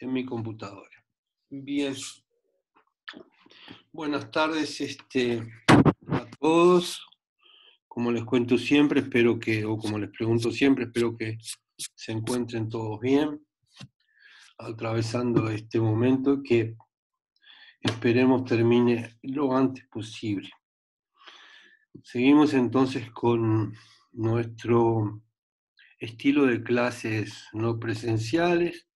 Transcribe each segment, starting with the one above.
en mi computadora. Bien, buenas tardes a todos. Como les cuento siempre, como les pregunto siempre, espero que se encuentren todos bien, atravesando este momento que esperemos termine lo antes posible. Seguimos entonces con nuestro estilo de clases no presenciales,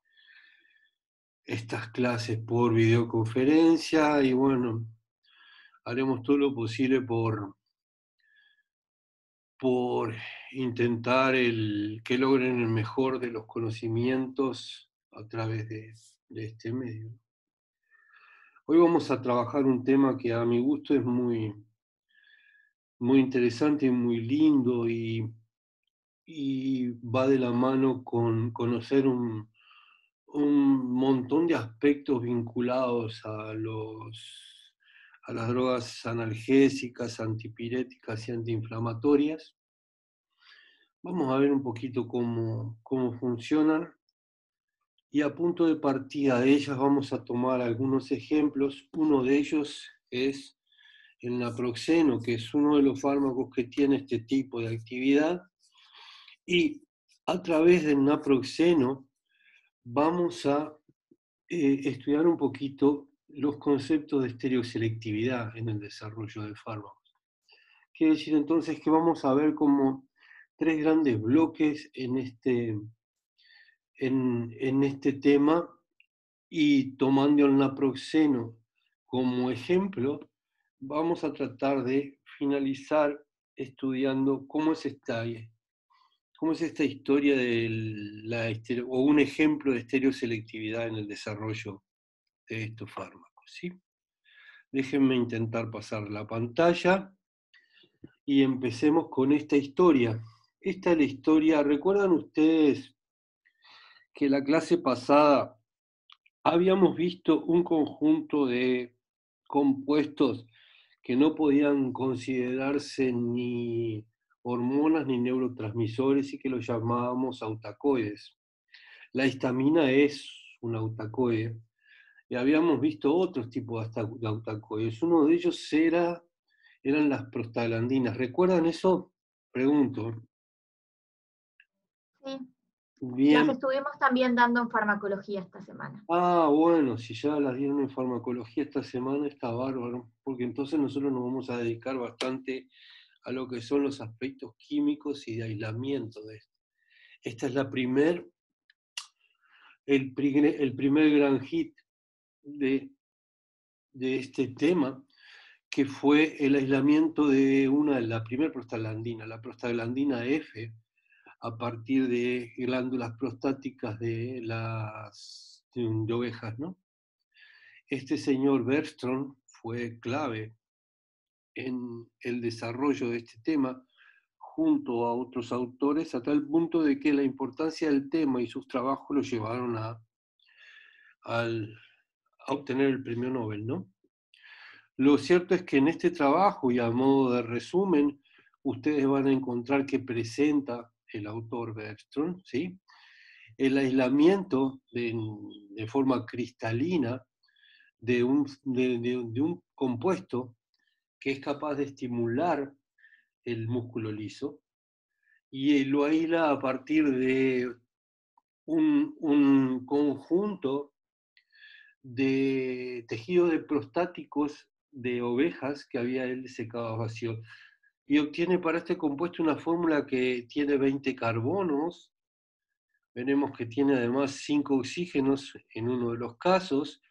estas clases por videoconferencia, y bueno, haremos todo lo posible por intentar que logren el mejor de los conocimientos a través de este medio. Hoy vamos a trabajar un tema que a mi gusto es muy, muy interesante y muy lindo, y va de la mano con conocer un montón de aspectos vinculados a las drogas analgésicas, antipiréticas y antiinflamatorias. Vamos a ver un poquito cómo funcionan, y a punto de partida de ellas vamos a tomar algunos ejemplos. Uno de ellos es el naproxeno, que es uno de los fármacos que tiene este tipo de actividad, y a través del naproxeno vamos a estudiar un poquito los conceptos de estereoselectividad en el desarrollo de fármacos. Quiere decir entonces que vamos a ver como tres grandes bloques en este tema, y tomando el naproxeno como ejemplo, vamos a tratar de finalizar estudiando cómo es esta historia de o un ejemplo de estereoselectividad en el desarrollo de estos fármacos, ¿sí? Déjenme intentar pasar la pantalla y empecemos con esta historia. Esta es la historia. ¿Recuerdan ustedes que la clase pasada habíamos visto un conjunto de compuestos que no podían considerarse ni hormonas ni neurotransmisores y que los llamábamos autacoides? La histamina es un autacoide, y habíamos visto otros tipos de autacoides. Uno de ellos eran las prostaglandinas. ¿Recuerdan eso? Pregunto. Sí, las Bien. estuvimos también dando en farmacología esta semana. Bueno, si ya las dieron en farmacología esta semana, está bárbaro, porque entonces nosotros nos vamos a dedicar bastante a lo que son los aspectos químicos y de aislamiento de esto. Esta es el primer gran hit de este tema, que fue el aislamiento de la primera prostaglandina, la prostaglandina F, a partir de glándulas prostáticas de ovejas, ¿no? Este señor Bergstrom fue clave en el desarrollo de este tema, junto a otros autores, a tal punto de que la importancia del tema y sus trabajos lo llevaron a obtener el premio Nobel, ¿no? Lo cierto es que en este trabajo, y a modo de resumen, ustedes van a encontrar que presenta el autor Bergstrom, ¿sí?, el aislamiento de forma cristalina de un compuesto que es capaz de estimular el músculo liso, y lo aísla a partir de un conjunto de tejidos de prostáticos de ovejas que había él secado a vacío, y obtiene para este compuesto una fórmula que tiene 20 carbonos. Veremos que tiene además 5 oxígenos en uno de los casos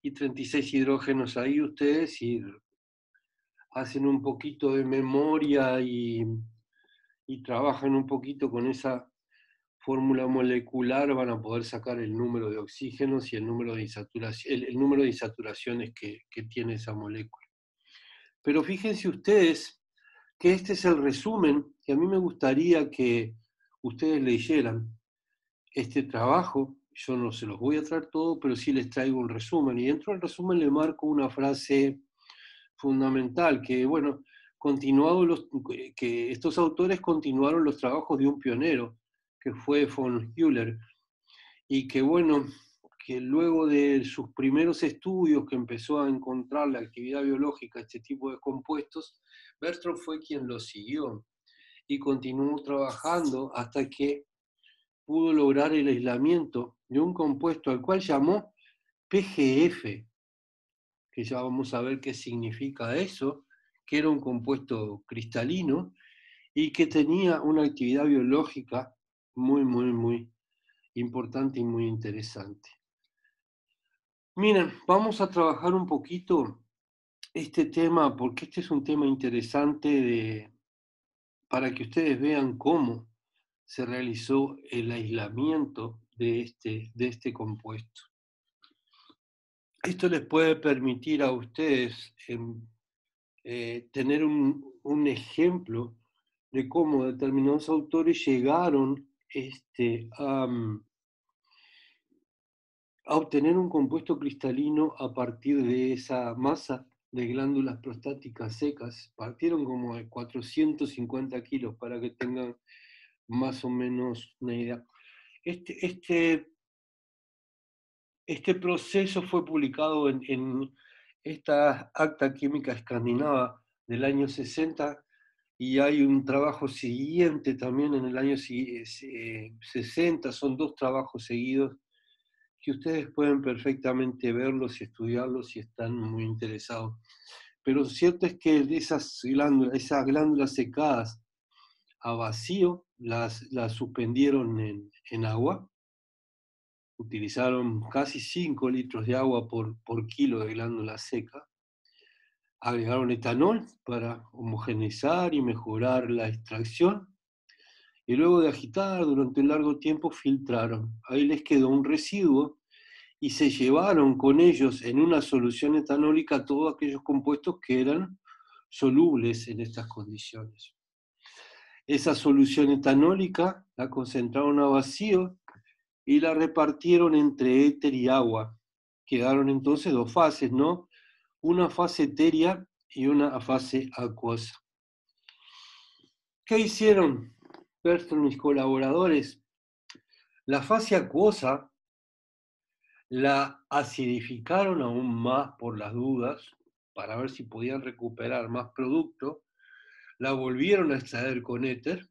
y 36 hidrógenos. Ahí ustedes, si hacen un poquito de memoria y trabajan un poquito con esa fórmula molecular, van a poder sacar el número de oxígenos y el número de insaturaciones que tiene esa molécula. Pero fíjense ustedes que este es el resumen, que a mí me gustaría que ustedes leyeran este trabajo. Yo no se los voy a traer todo, pero sí les traigo un resumen, y dentro del resumen le marco una frase fundamental, que bueno, que estos autores continuaron los trabajos de un pionero, que fue von Euler, y que bueno, que luego de sus primeros estudios, que empezó a encontrar la actividad biológica de este tipo de compuestos, Bertrand fue quien lo siguió y continuó trabajando hasta que pudo lograr el aislamiento de un compuesto al cual llamó PGF, que ya vamos a ver qué significa eso, que era un compuesto cristalino y que tenía una actividad biológica muy importante y muy interesante. Miren, vamos a trabajar un poquito este tema, porque este es un tema interesante para que ustedes vean cómo se realizó el aislamiento de este compuesto. Esto les puede permitir a ustedes tener un ejemplo de cómo determinados autores llegaron a obtener un compuesto cristalino a partir de esa masa de glándulas prostáticas secas. Partieron como de 450 kilos para que tengan más o menos una idea. Este proceso fue publicado en esta Acta Química Escandinava del año 60 y hay un trabajo siguiente también en el año 60, son dos trabajos seguidos que ustedes pueden perfectamente verlos y estudiarlos si están muy interesados. Pero lo cierto es que esas glándulas secadas a vacío las suspendieron en agua, utilizaron casi 5 litros de agua por kilo de glándula seca, agregaron etanol para homogeneizar y mejorar la extracción, y luego de agitar durante un largo tiempo filtraron. Ahí les quedó un residuo y se llevaron con ellos en una solución etanólica todos aquellos compuestos que eran solubles en estas condiciones. Esa solución etanólica la concentraron a vacío y la repartieron entre éter y agua. Quedaron entonces dos fases, ¿no? Una fase etérea y una fase acuosa. ¿Qué hicieron Bertrand y mis colaboradores? La fase acuosa la acidificaron aún más por las dudas, para ver si podían recuperar más producto, la volvieron a extraer con éter,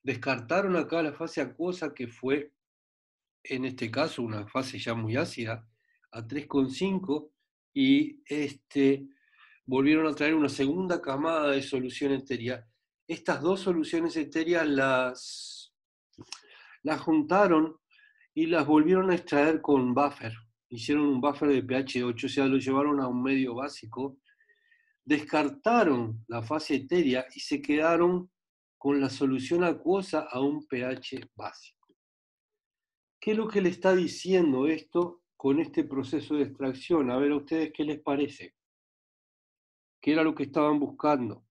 descartaron acá la fase acuosa, que fue, en este caso, una fase ya muy ácida, a 3,5, y volvieron a traer una segunda camada de solución etérea. Estas dos soluciones etéreas las juntaron y las volvieron a extraer con buffer. Hicieron un buffer de pH 8, o sea, lo llevaron a un medio básico, descartaron la fase etérea y se quedaron con la solución acuosa a un pH básico. ¿Qué es lo que le está diciendo esto con este proceso de extracción? A ver, a ustedes, ¿qué les parece? ¿Qué era lo que estaban buscando?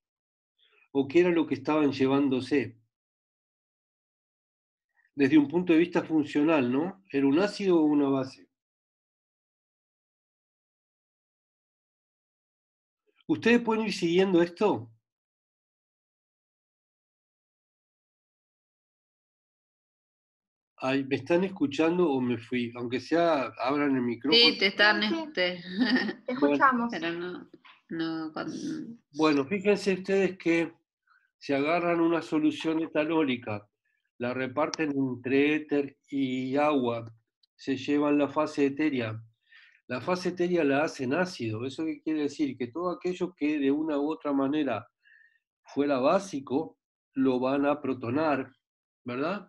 ¿O qué era lo que estaban llevándose? Desde un punto de vista funcional, ¿no? ¿Era un ácido o una base? ¿Ustedes pueden ir siguiendo esto? Ay, ¿me están escuchando o me fui? Aunque sea, abran el micrófono. Sí, te están. Te escuchamos. Pero no. Bueno, fíjense ustedes que si agarran una solución etanólica, la reparten entre éter y agua, se llevan la fase etérea. La fase etérea la hacen ácido. ¿Eso qué quiere decir? Que todo aquello que de una u otra manera fuera básico, lo van a protonar, ¿verdad?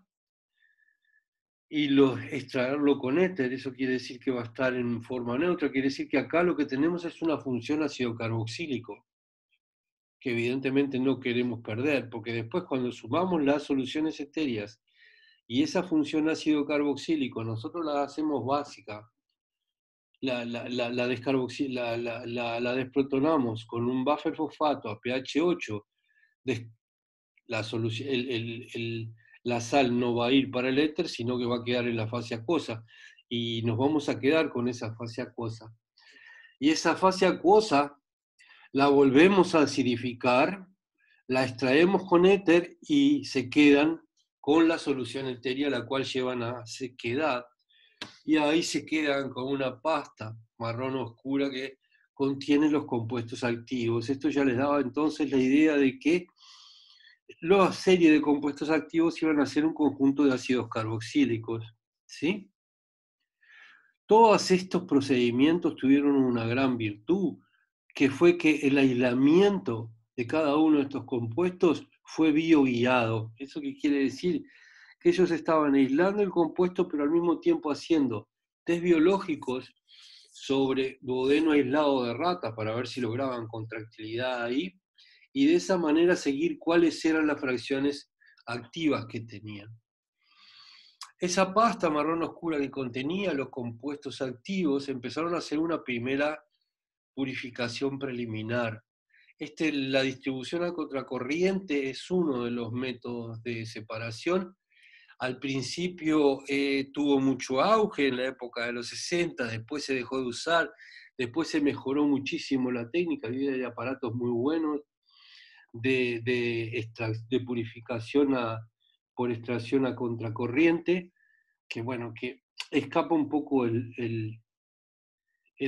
Y extraerlo con éter, eso quiere decir que va a estar en forma neutra, quiere decir que acá lo que tenemos es una función ácido carboxílico, que evidentemente no queremos perder, porque después cuando sumamos las soluciones etéreas y esa función ácido carboxílico nosotros la hacemos básica, la desprotonamos con un buffer fosfato a pH 8, la sal no va a ir para el éter, sino que va a quedar en la fase acuosa, y nos vamos a quedar con esa fase acuosa. Y esa fase acuosa la volvemos a acidificar, la extraemos con éter y se quedan con la solución etérea, la cual llevan a sequedad. y ahí se quedan con una pasta marrón oscura que contiene los compuestos activos. Esto ya les daba entonces la idea de que la serie de compuestos activos iban a ser un conjunto de ácidos carboxílicos, ¿sí? Todos estos procedimientos tuvieron una gran virtud, que fue que el aislamiento de cada uno de estos compuestos fue bioguiado. ¿Eso qué quiere decir? Que ellos estaban aislando el compuesto, pero al mismo tiempo haciendo test biológicos sobre duodeno aislado de ratas para ver si lograban contractilidad ahí, y de esa manera seguir cuáles eran las fracciones activas que tenían. Esa pasta marrón oscura que contenía los compuestos activos empezaron a hacer una primera purificación preliminar. La distribución a contracorriente es uno de los métodos de separación. Al principio tuvo mucho auge en la época de los 60, después se dejó de usar, después se mejoró muchísimo la técnica, hay aparatos muy buenos de purificación por extracción a contracorriente, que bueno, que escapa un poco el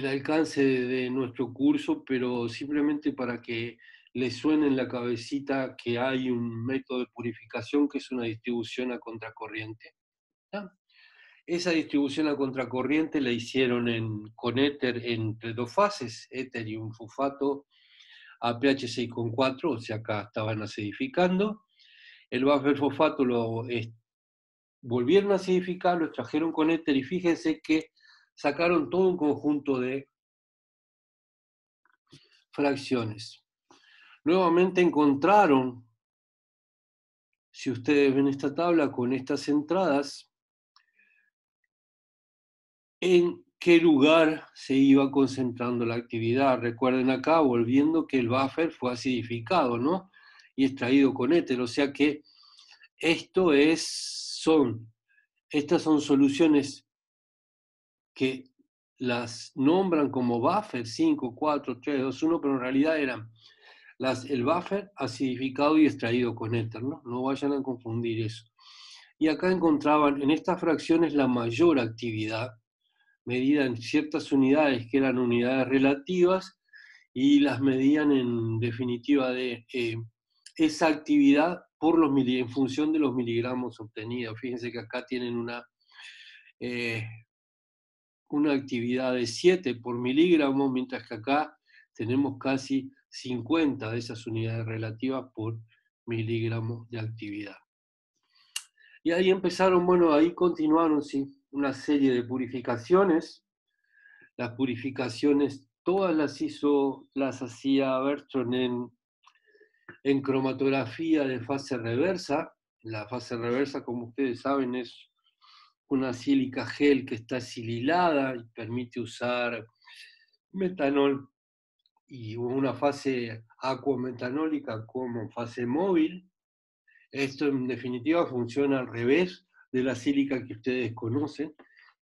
alcance de nuestro curso, pero simplemente para que les suene en la cabecita que hay un método de purificación que es una distribución a contracorriente. ¿Ya? Esa distribución a contracorriente la hicieron con éter entre dos fases, éter y un fosfato a pH 6,4, o sea, acá estaban acidificando. El buffer fosfato volvieron a acidificar, lo extrajeron con éter y fíjense que sacaron todo un conjunto de fracciones. Nuevamente encontraron, si ustedes ven esta tabla con estas entradas, en qué lugar se iba concentrando la actividad. Recuerden acá, volviendo, que el buffer fue acidificado, ¿no? Y extraído con éter, o sea que estas son soluciones que las nombran como buffer 5, 4, 3, 2, 1, pero en realidad eran el buffer acidificado y extraído con éter, ¿no? No vayan a confundir eso. Y acá encontraban en estas fracciones la mayor actividad, medida en ciertas unidades que eran unidades relativas, y las medían en definitiva de esa actividad en función de los miligramos obtenidos. Fíjense que acá tienen una actividad de 7 por miligramo, mientras que acá tenemos casi 50 de esas unidades relativas por miligramo de actividad. Y ahí empezaron, ahí continuaron, sí, una serie de purificaciones. Las purificaciones todas las hacía Bertrand en cromatografía de fase reversa. La fase reversa, como ustedes saben, es una sílica gel que está sililada y permite usar metanol y una fase acuometanólica como fase móvil. Esto en definitiva funciona al revés de la sílica que ustedes conocen,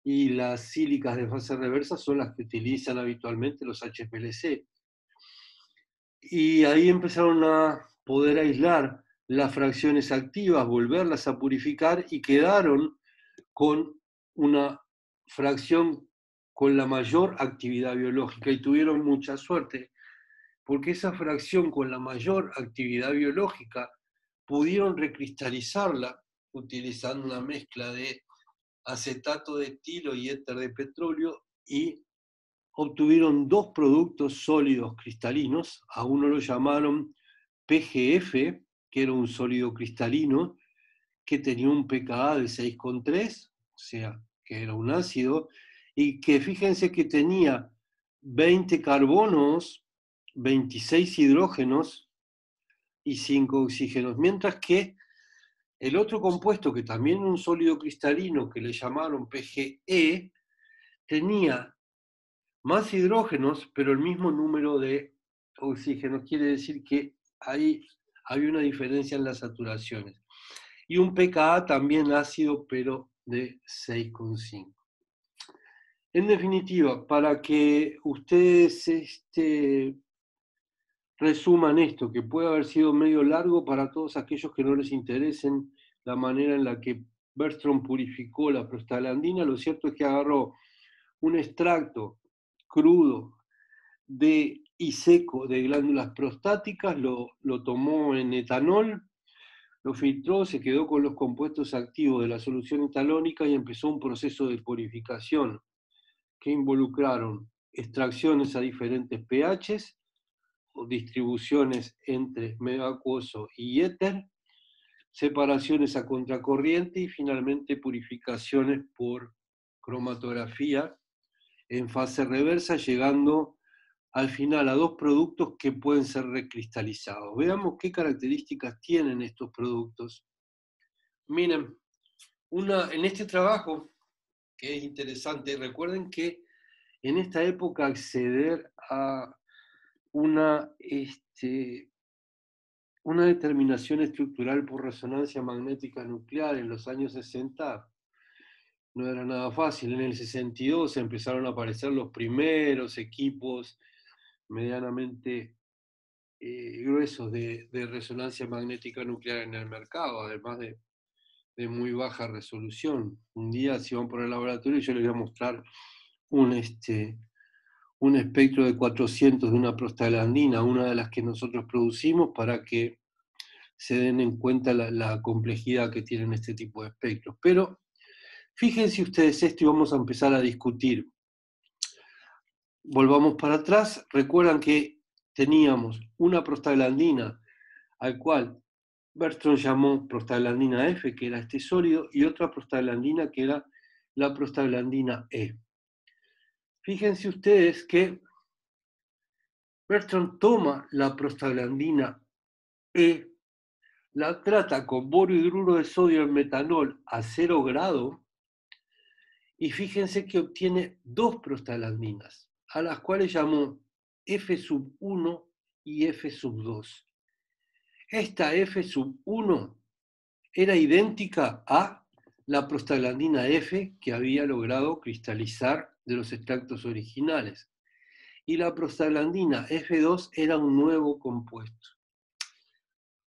y las sílicas de fase reversa son las que utilizan habitualmente los HPLC. Y ahí empezaron a poder aislar las fracciones activas, volverlas a purificar, y quedaron con una fracción con la mayor actividad biológica, y tuvieron mucha suerte, porque esa fracción con la mayor actividad biológica pudieron recristalizarla utilizando una mezcla de acetato de etilo y éter de petróleo, y obtuvieron dos productos sólidos cristalinos. A uno lo llamaron PGF, que era un sólido cristalino que tenía un pKa de 6,3, o sea, que era un ácido, y que fíjense que tenía 20 carbonos, 26 hidrógenos y 5 oxígenos, mientras que el otro compuesto, que también era un sólido cristalino, que le llamaron PGE, tenía más hidrógenos, pero el mismo número de oxígenos. Quiere decir que ahí hay una diferencia en las saturaciones. Y un pKa también ácido, pero de 6,5. En definitiva, para que ustedes resuman esto, que puede haber sido medio largo para todos aquellos que no les interesen la manera en la que Bertrand purificó la prostaglandina, lo cierto es que agarró un extracto crudo y seco de glándulas prostáticas, lo tomó en etanol, lo filtró, se quedó con los compuestos activos de la solución etalónica y empezó un proceso de purificación que involucraron extracciones a diferentes pHs, o distribuciones entre medio acuoso y éter, separaciones a contracorriente y finalmente purificaciones por cromatografía en fase reversa, llegando al final a dos productos que pueden ser recristalizados. Veamos qué características tienen estos productos. Miren, en este trabajo, que es interesante, recuerden que en esta época acceder a una determinación estructural por resonancia magnética nuclear en los años 60 no era nada fácil. En el 62 empezaron a aparecer los primeros equipos medianamente gruesos de resonancia magnética nuclear en el mercado, además de muy baja resolución. Un día, si van por el laboratorio, yo les voy a mostrar un espectro de 400 de una prostaglandina, una de las que nosotros producimos, para que se den en cuenta la complejidad que tienen este tipo de espectros. Pero fíjense ustedes esto y vamos a empezar a discutir. Volvamos para atrás. Recuerdan que teníamos una prostaglandina al cual Bertrand llamó prostaglandina F, que era este sólido, y otra prostaglandina que era la prostaglandina E. Fíjense ustedes que Bertrand toma la prostaglandina E, la trata con borio hidruro de sodio en metanol a 0 grado, y fíjense que obtiene dos prostaglandinas, a las cuales llamó F1 y F2. Esta F1 era idéntica a la prostaglandina F que había logrado cristalizar de los extractos originales. Y la prostaglandina F2 era un nuevo compuesto.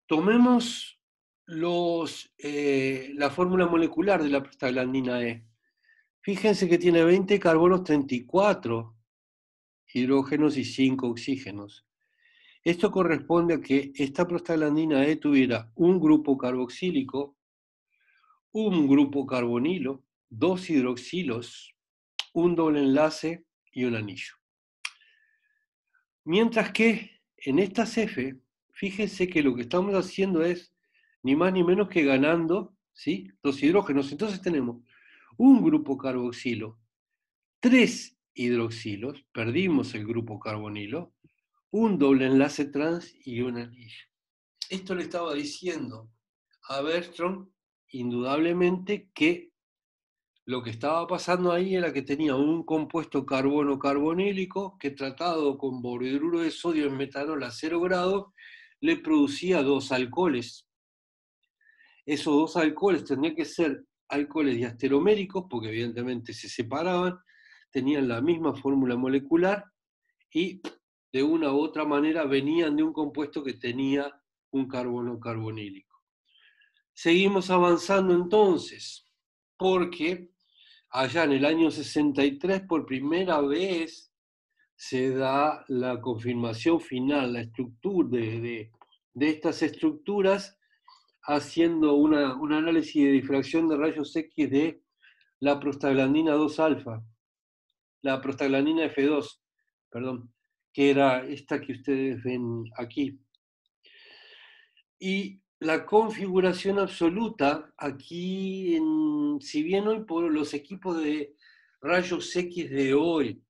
Tomemos la fórmula molecular de la prostaglandina E. Fíjense que tiene 20 carbonos, 34 hidrógenos y 5 oxígenos. Esto corresponde a que esta prostaglandina E tuviera un grupo carboxílico, un grupo carbonilo, dos hidroxilos, un doble enlace y un anillo. Mientras que en estas F, fíjense que lo que estamos haciendo es ni más ni menos que ganando, ¿sí?, los hidrógenos. Entonces tenemos un grupo carboxilo, tres hidroxilos, perdimos el grupo carbonilo, un doble enlace trans y un anillo. Esto le estaba diciendo a Bertrand, indudablemente, que lo que estaba pasando ahí era que tenía un compuesto carbono-carbonílico que, tratado con borhidruro de sodio en metanol a 0 grados, le producía dos alcoholes. Esos dos alcoholes tendrían que ser alcoholes diasteroméricos, porque evidentemente se separaban, tenían la misma fórmula molecular y de una u otra manera venían de un compuesto que tenía un carbono carbonílico. Seguimos avanzando entonces, porque allá en el año 63 por primera vez se da la confirmación final, la estructura de estas estructuras, haciendo un análisis de difracción de rayos X de la prostaglandina 2-alfa, la prostaglandina F2, perdón, que era esta que ustedes ven aquí. Y la configuración absoluta, aquí, si bien hoy por los equipos de rayos X de hoy,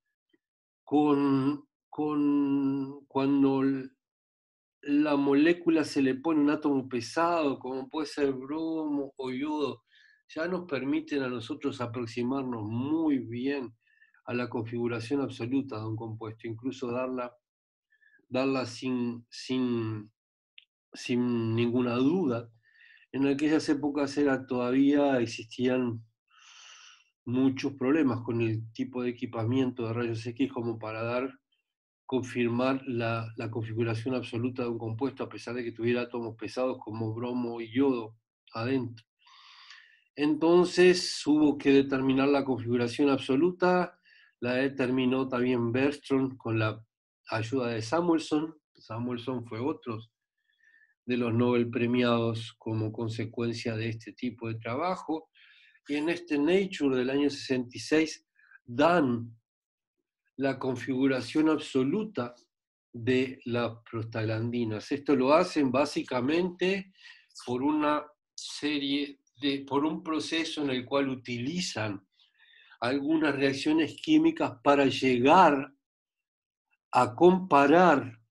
cuando la molécula se le pone un átomo pesado, como puede ser bromo o yodo, ya nos permiten a nosotros aproximarnos muy bien a la configuración absoluta de un compuesto, incluso darla sin ninguna duda. En aquellas épocas todavía existían muchos problemas con el tipo de equipamiento de rayos X como para confirmar la configuración absoluta de un compuesto, a pesar de que tuviera átomos pesados como bromo y yodo adentro. Entonces hubo que determinar la configuración absoluta, la determinó también Bergström con la ayuda de Samuelson. Samuelson fue otro de los Nobel premiados como consecuencia de este tipo de trabajo. Y en este Nature del año 66 dan la configuración absoluta de las prostaglandinas. Esto lo hacen básicamente por una por un proceso en el cual utilizan algunas reacciones químicas para llegar a comparar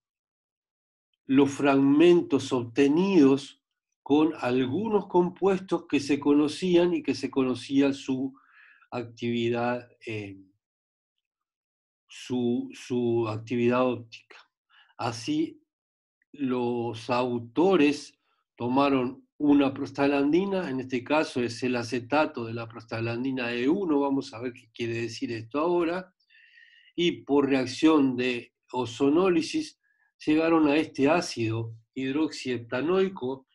los fragmentos obtenidos con algunos compuestos que se conocían y que se conocía su actividad, su actividad óptica. Así, los autores tomaron una prostaglandina, en este caso es el acetato de la prostaglandina E1, vamos a ver qué quiere decir esto ahora, y por reacción de ozonólisis llegaron a este ácido hidroxieptanoico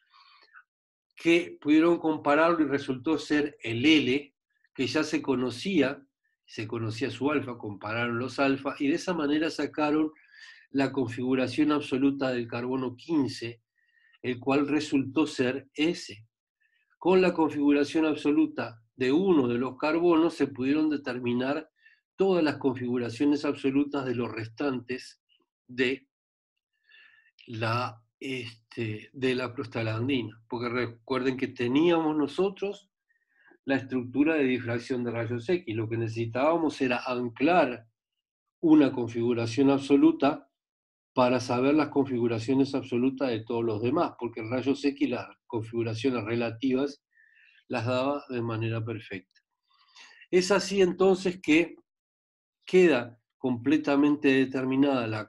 que pudieron compararlo y resultó ser el L, que ya se conocía su alfa, compararon los alfa, y de esa manera sacaron la configuración absoluta del carbono 15, el cual resultó ser S. Con la configuración absoluta de uno de los carbonos se pudieron determinar todas las configuraciones absolutas de los restantes de la prostaglandina. Porque recuerden que teníamos nosotros la estructura de difracción de rayos X. Lo que necesitábamos era anclar una configuración absoluta para saber las configuraciones absolutas de todos los demás, porque el rayos X las configuraciones relativas las daba de manera perfecta. Es así entonces que queda completamente determinada la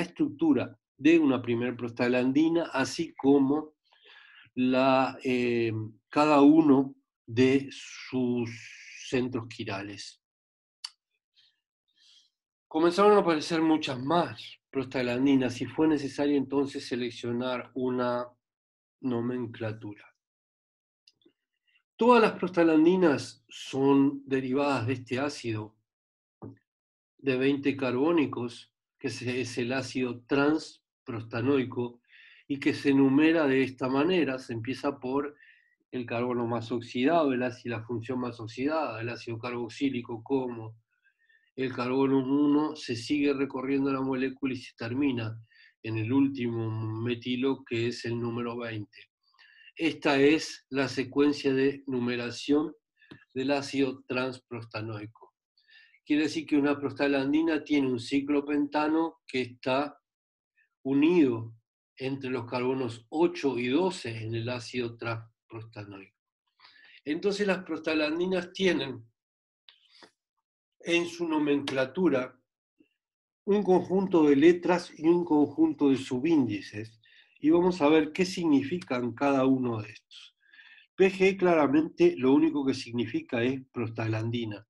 estructura de una primer prostaglandina, así como cada uno de sus centros quirales. Comenzaron a aparecer muchas más prostaglandinas y fue necesario entonces seleccionar una nomenclatura. Todas las prostaglandinas son derivadas de este ácido de 20 carbónicos, que es el ácido transprostanoico, y que se enumera de esta manera. Se empieza por el carbono más oxidado, la función más oxidada, el ácido carboxílico como el carbono 1, se sigue recorriendo la molécula y se termina en el último metilo, que es el número 20. Esta es la secuencia de numeración del ácido transprostanoico. Quiere decir que una prostaglandina tiene un ciclopentano que está unido entre los carbonos 8 y 12 en el ácido transprostanoico. Entonces las prostaglandinas tienen en su nomenclatura un conjunto de letras y un conjunto de subíndices, y vamos a ver qué significan cada uno de estos. PG claramente lo único que significa es prostaglandina.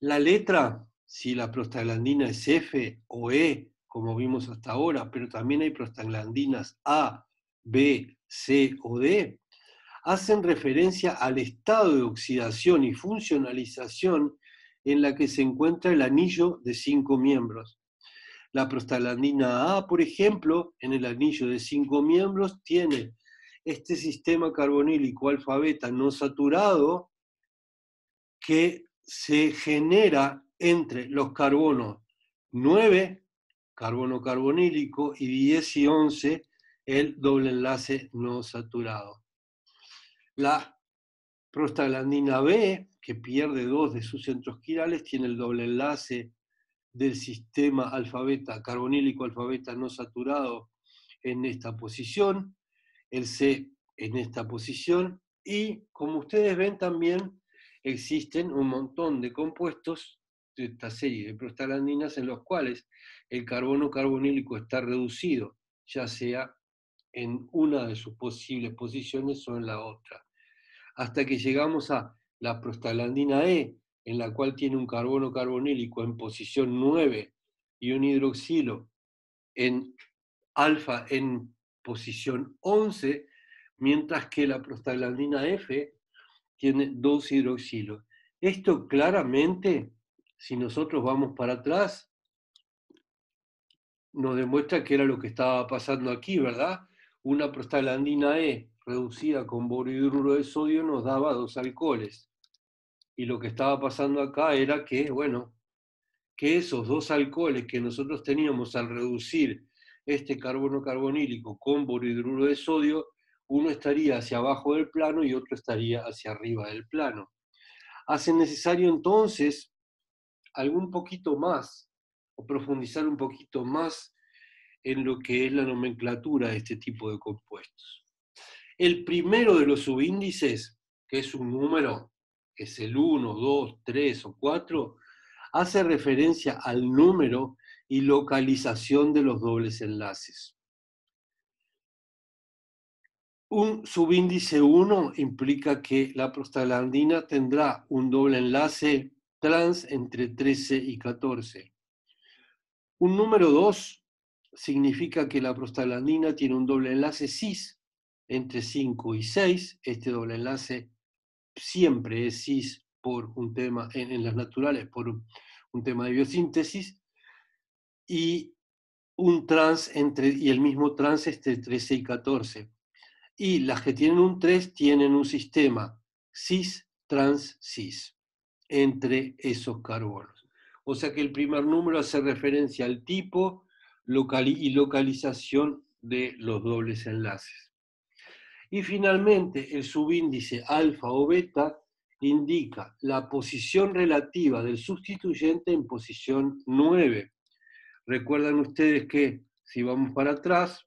La letra, si la prostaglandina es F o E, como vimos hasta ahora, pero también hay prostaglandinas A, B, C o D, hacen referencia al estado de oxidación y funcionalización en la que se encuentra el anillo de 5 miembros. La prostaglandina A, por ejemplo, en el anillo de 5 miembros, tiene este sistema carbonílico alfa-beta no saturado que se genera entre los carbonos 9, carbono carbonílico, y 10 y 11, el doble enlace no saturado. La prostaglandina B, que pierde 2 de sus centros quirales, tiene el doble enlace del sistema alfa-beta, carbonílico alfa-beta no saturado en esta posición, el C en esta posición, y como ustedes ven también existen un montón de compuestos de esta serie de prostaglandinas en los cuales el carbono carbonílico está reducido, ya sea en una de sus posibles posiciones o en la otra, hasta que llegamos a la prostaglandina E, en la cual tiene un carbono carbonílico en posición 9 y un hidroxilo en alfa en posición 11, mientras que la prostaglandina F tiene 2 hidroxilo. Esto claramente, si nosotros vamos para atrás, nos demuestra que era lo que estaba pasando aquí, ¿verdad? Una prostaglandina E reducida con borhidruro de sodio nos daba 2 alcoholes. Y lo que estaba pasando acá era que, bueno, que esos 2 alcoholes que nosotros teníamos al reducir este carbono carbonílico con borhidruro de sodio, uno estaría hacia abajo del plano y otro estaría hacia arriba del plano. Hace necesario entonces algún poquito más, o profundizar un poquito más en lo que es la nomenclatura de este tipo de compuestos. El primero de los subíndices, que es un número, que es el 1, 2, 3 o 4, hace referencia al número y localización de los dobles enlaces. Un subíndice 1 implica que la prostaglandina tendrá un doble enlace trans entre 13 y 14. Un número 2 significa que la prostaglandina tiene un doble enlace cis entre 5 y 6. Este doble enlace siempre es cis por un tema, en las naturales, por un tema de biosíntesis, y el mismo trans entre 13 y 14. Y las que tienen un 3 tienen un sistema cis-trans-cis entre esos carbonos. O sea que el primer número hace referencia al tipo y localización de los dobles enlaces. Y finalmente, el subíndice alfa o beta indica la posición relativa del sustituyente en posición 9. Recuerdan ustedes que, si vamos para atrás,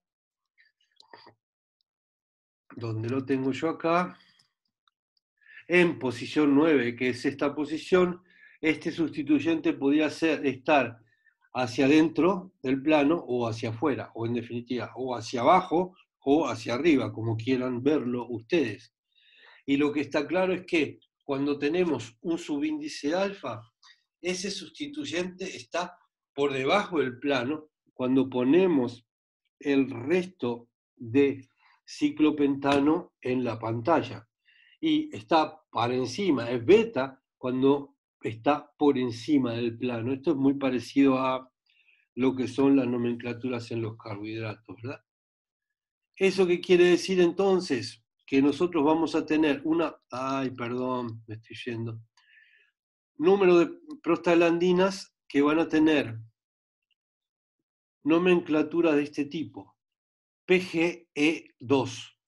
donde lo tengo yo acá, en posición 9, que es esta posición, este sustituyente podía estar hacia adentro del plano o hacia afuera, o en definitiva, o hacia abajo o hacia arriba, como quieran verlo ustedes. Y lo que está claro es que cuando tenemos un subíndice alfa, ese sustituyente está por debajo del plano. Cuando ponemos el resto de ciclopentano en la pantalla. Y está para encima, es beta cuando está por encima del plano. Esto es muy parecido a lo que son las nomenclaturas en los carbohidratos, ¿verdad? ¿Eso qué quiere decir entonces? Que nosotros vamos a tener me estoy yendo. Número de prostaglandinas que van a tener nomenclatura de este tipo. PGE2.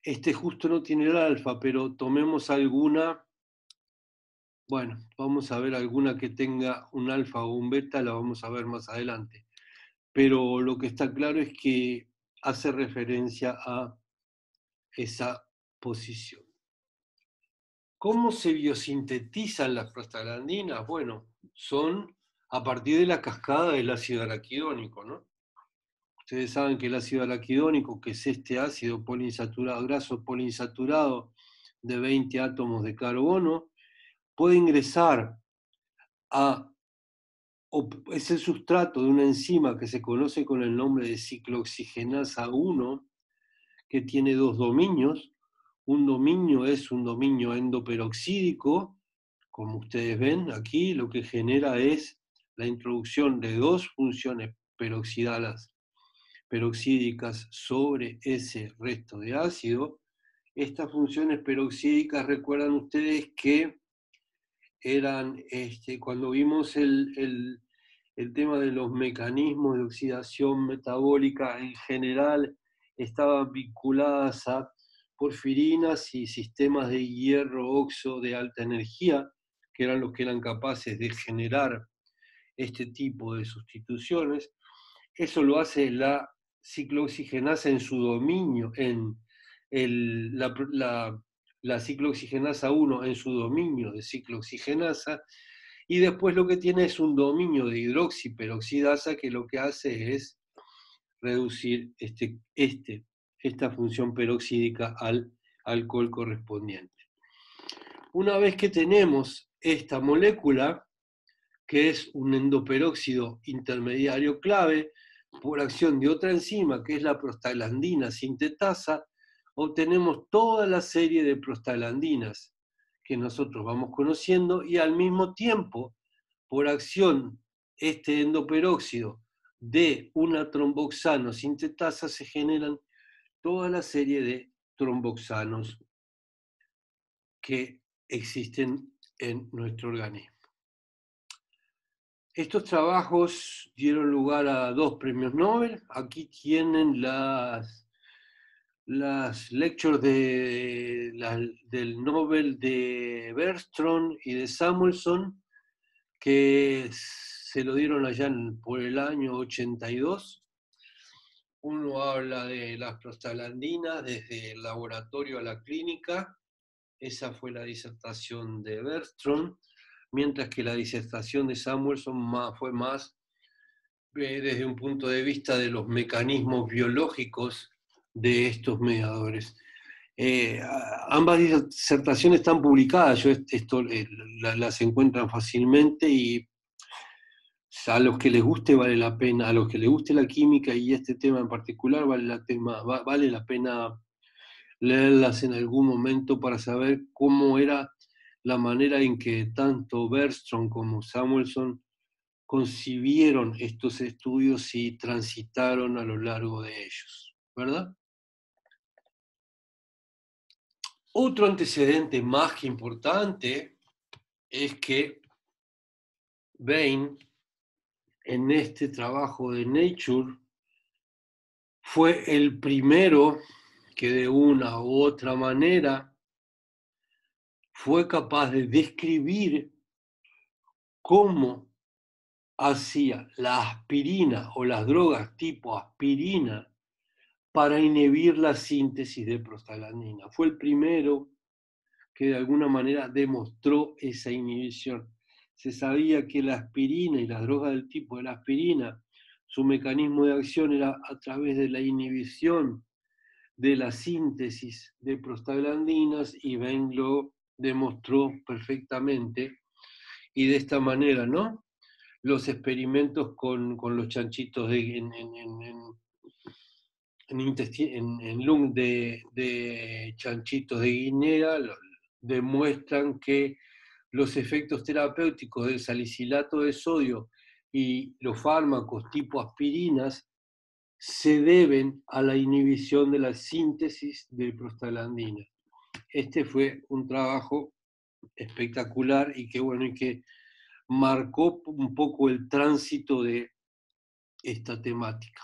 Este justo no tiene el alfa, pero tomemos alguna. Bueno, vamos a ver alguna que tenga un alfa o un beta, la vamos a ver más adelante. Pero lo que está claro es que hace referencia a esa posición. ¿Cómo se biosintetizan las prostaglandinas? Bueno, son a partir de la cascada del ácido araquidónico, ¿no? Ustedes saben que el ácido araquidónico, que es este ácido poliinsaturado, graso poliinsaturado de 20 átomos de carbono, puede ingresar es el sustrato de una enzima que se conoce con el nombre de ciclooxigenasa 1, que tiene 2 dominios. Un dominio es un dominio endoperoxídico, como ustedes ven aquí, lo que genera es la introducción de 2 funciones peroxídicas sobre ese resto de ácido. Estas funciones peroxídicas, recuerdan ustedes que eran, cuando vimos el tema de los mecanismos de oxidación metabólica en general, estaban vinculadas a porfirinas y sistemas de hierro-oxo de alta energía, que eran los que eran capaces de generar este tipo de sustituciones. Eso lo hace la ciclooxigenasa en su dominio, la ciclooxigenasa 1 en su dominio de ciclooxigenasa, y después lo que tiene es un dominio de hidroxiperoxidasa que lo que hace es reducir esta función peroxídica al alcohol correspondiente. Una vez que tenemos esta molécula, que es un endoperóxido intermediario clave, por acción de otra enzima, que es la prostaglandina sintetasa, obtenemos toda la serie de prostaglandinas que nosotros vamos conociendo, y al mismo tiempo, por acción este endoperóxido de una tromboxano sintetasa, se generan toda la serie de tromboxanos que existen en nuestro organismo. Estos trabajos dieron lugar a 2 premios Nobel. Aquí tienen las lectures del Nobel de Bergström y de Samuelson, que se lo dieron allá por el año 82. Uno habla de las prostaglandinas desde el laboratorio a la clínica. Esa fue la disertación de Bergström, mientras que la disertación de Samuelson fue más desde un punto de vista de los mecanismos biológicos de estos mediadores. Ambas disertaciones están publicadas, las encuentran fácilmente, y a los que les guste vale la pena, a los que les guste la química y este tema en particular, vale la pena leerlas en algún momento para saber cómo era la manera en que tanto Bergström como Samuelson concibieron estos estudios y transitaron a lo largo de ellos, ¿verdad? Otro antecedente más que importante es que Bain, en este trabajo de Nature, fue el primero que de una u otra manera fue capaz de describir cómo hacía la aspirina o las drogas tipo aspirina para inhibir la síntesis de prostaglandina. Fue el primero que de alguna manera demostró esa inhibición. Se sabía que la aspirina y las drogas del tipo de la aspirina, su mecanismo de acción era a través de la inhibición de la síntesis de prostaglandinas, y Bain lo demostró perfectamente, y de esta manera, ¿no? Los experimentos con los chanchitos en lung de chanchitos de Guinea demuestran que los efectos terapéuticos del salicilato de sodio y los fármacos tipo aspirinas se deben a la inhibición de la síntesis de prostaglandina. Este fue un trabajo espectacular y que marcó un poco el tránsito de esta temática.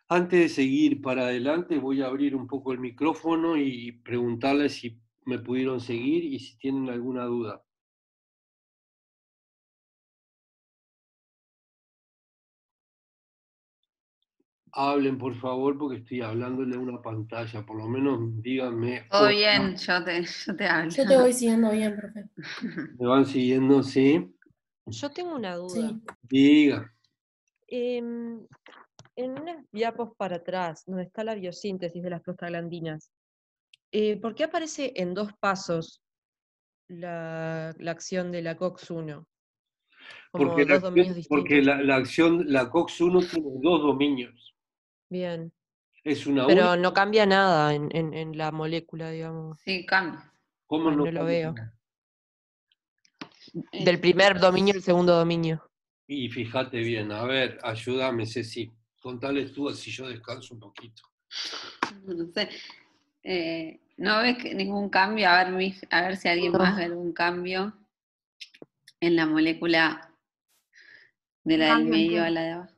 Antes de seguir para adelante, voy a abrir un poco el micrófono y preguntarles si me pudieron seguir y si tienen alguna duda. Hablen, por favor, porque estoy hablándole a una pantalla. Por lo menos díganme. Todo bien, yo te hablo. Yo te voy siguiendo bien, profe. ¿Me van siguiendo? Sí. Yo tengo una duda. Sí. Diga. En unas diapos para atrás, donde está la biosíntesis de las prostaglandinas, ¿por qué aparece en 2 pasos la acción de la COX-1? Como Porque, dos dominios distintos. porque la acción, la COX-1 tiene 2 dominios. Bien. Es una Pero única. no cambia nada en la molécula, digamos. Sí, cambia. ¿Cómo no no lo veo. cambia? Del primer dominio al segundo dominio. Y fíjate bien, a ver, ayúdame, Ceci. Contales tú, así yo descanso un poquito. No sé. ¿No ves ningún cambio? A ver si alguien más ve algún cambio en la molécula de la del medio a la de abajo.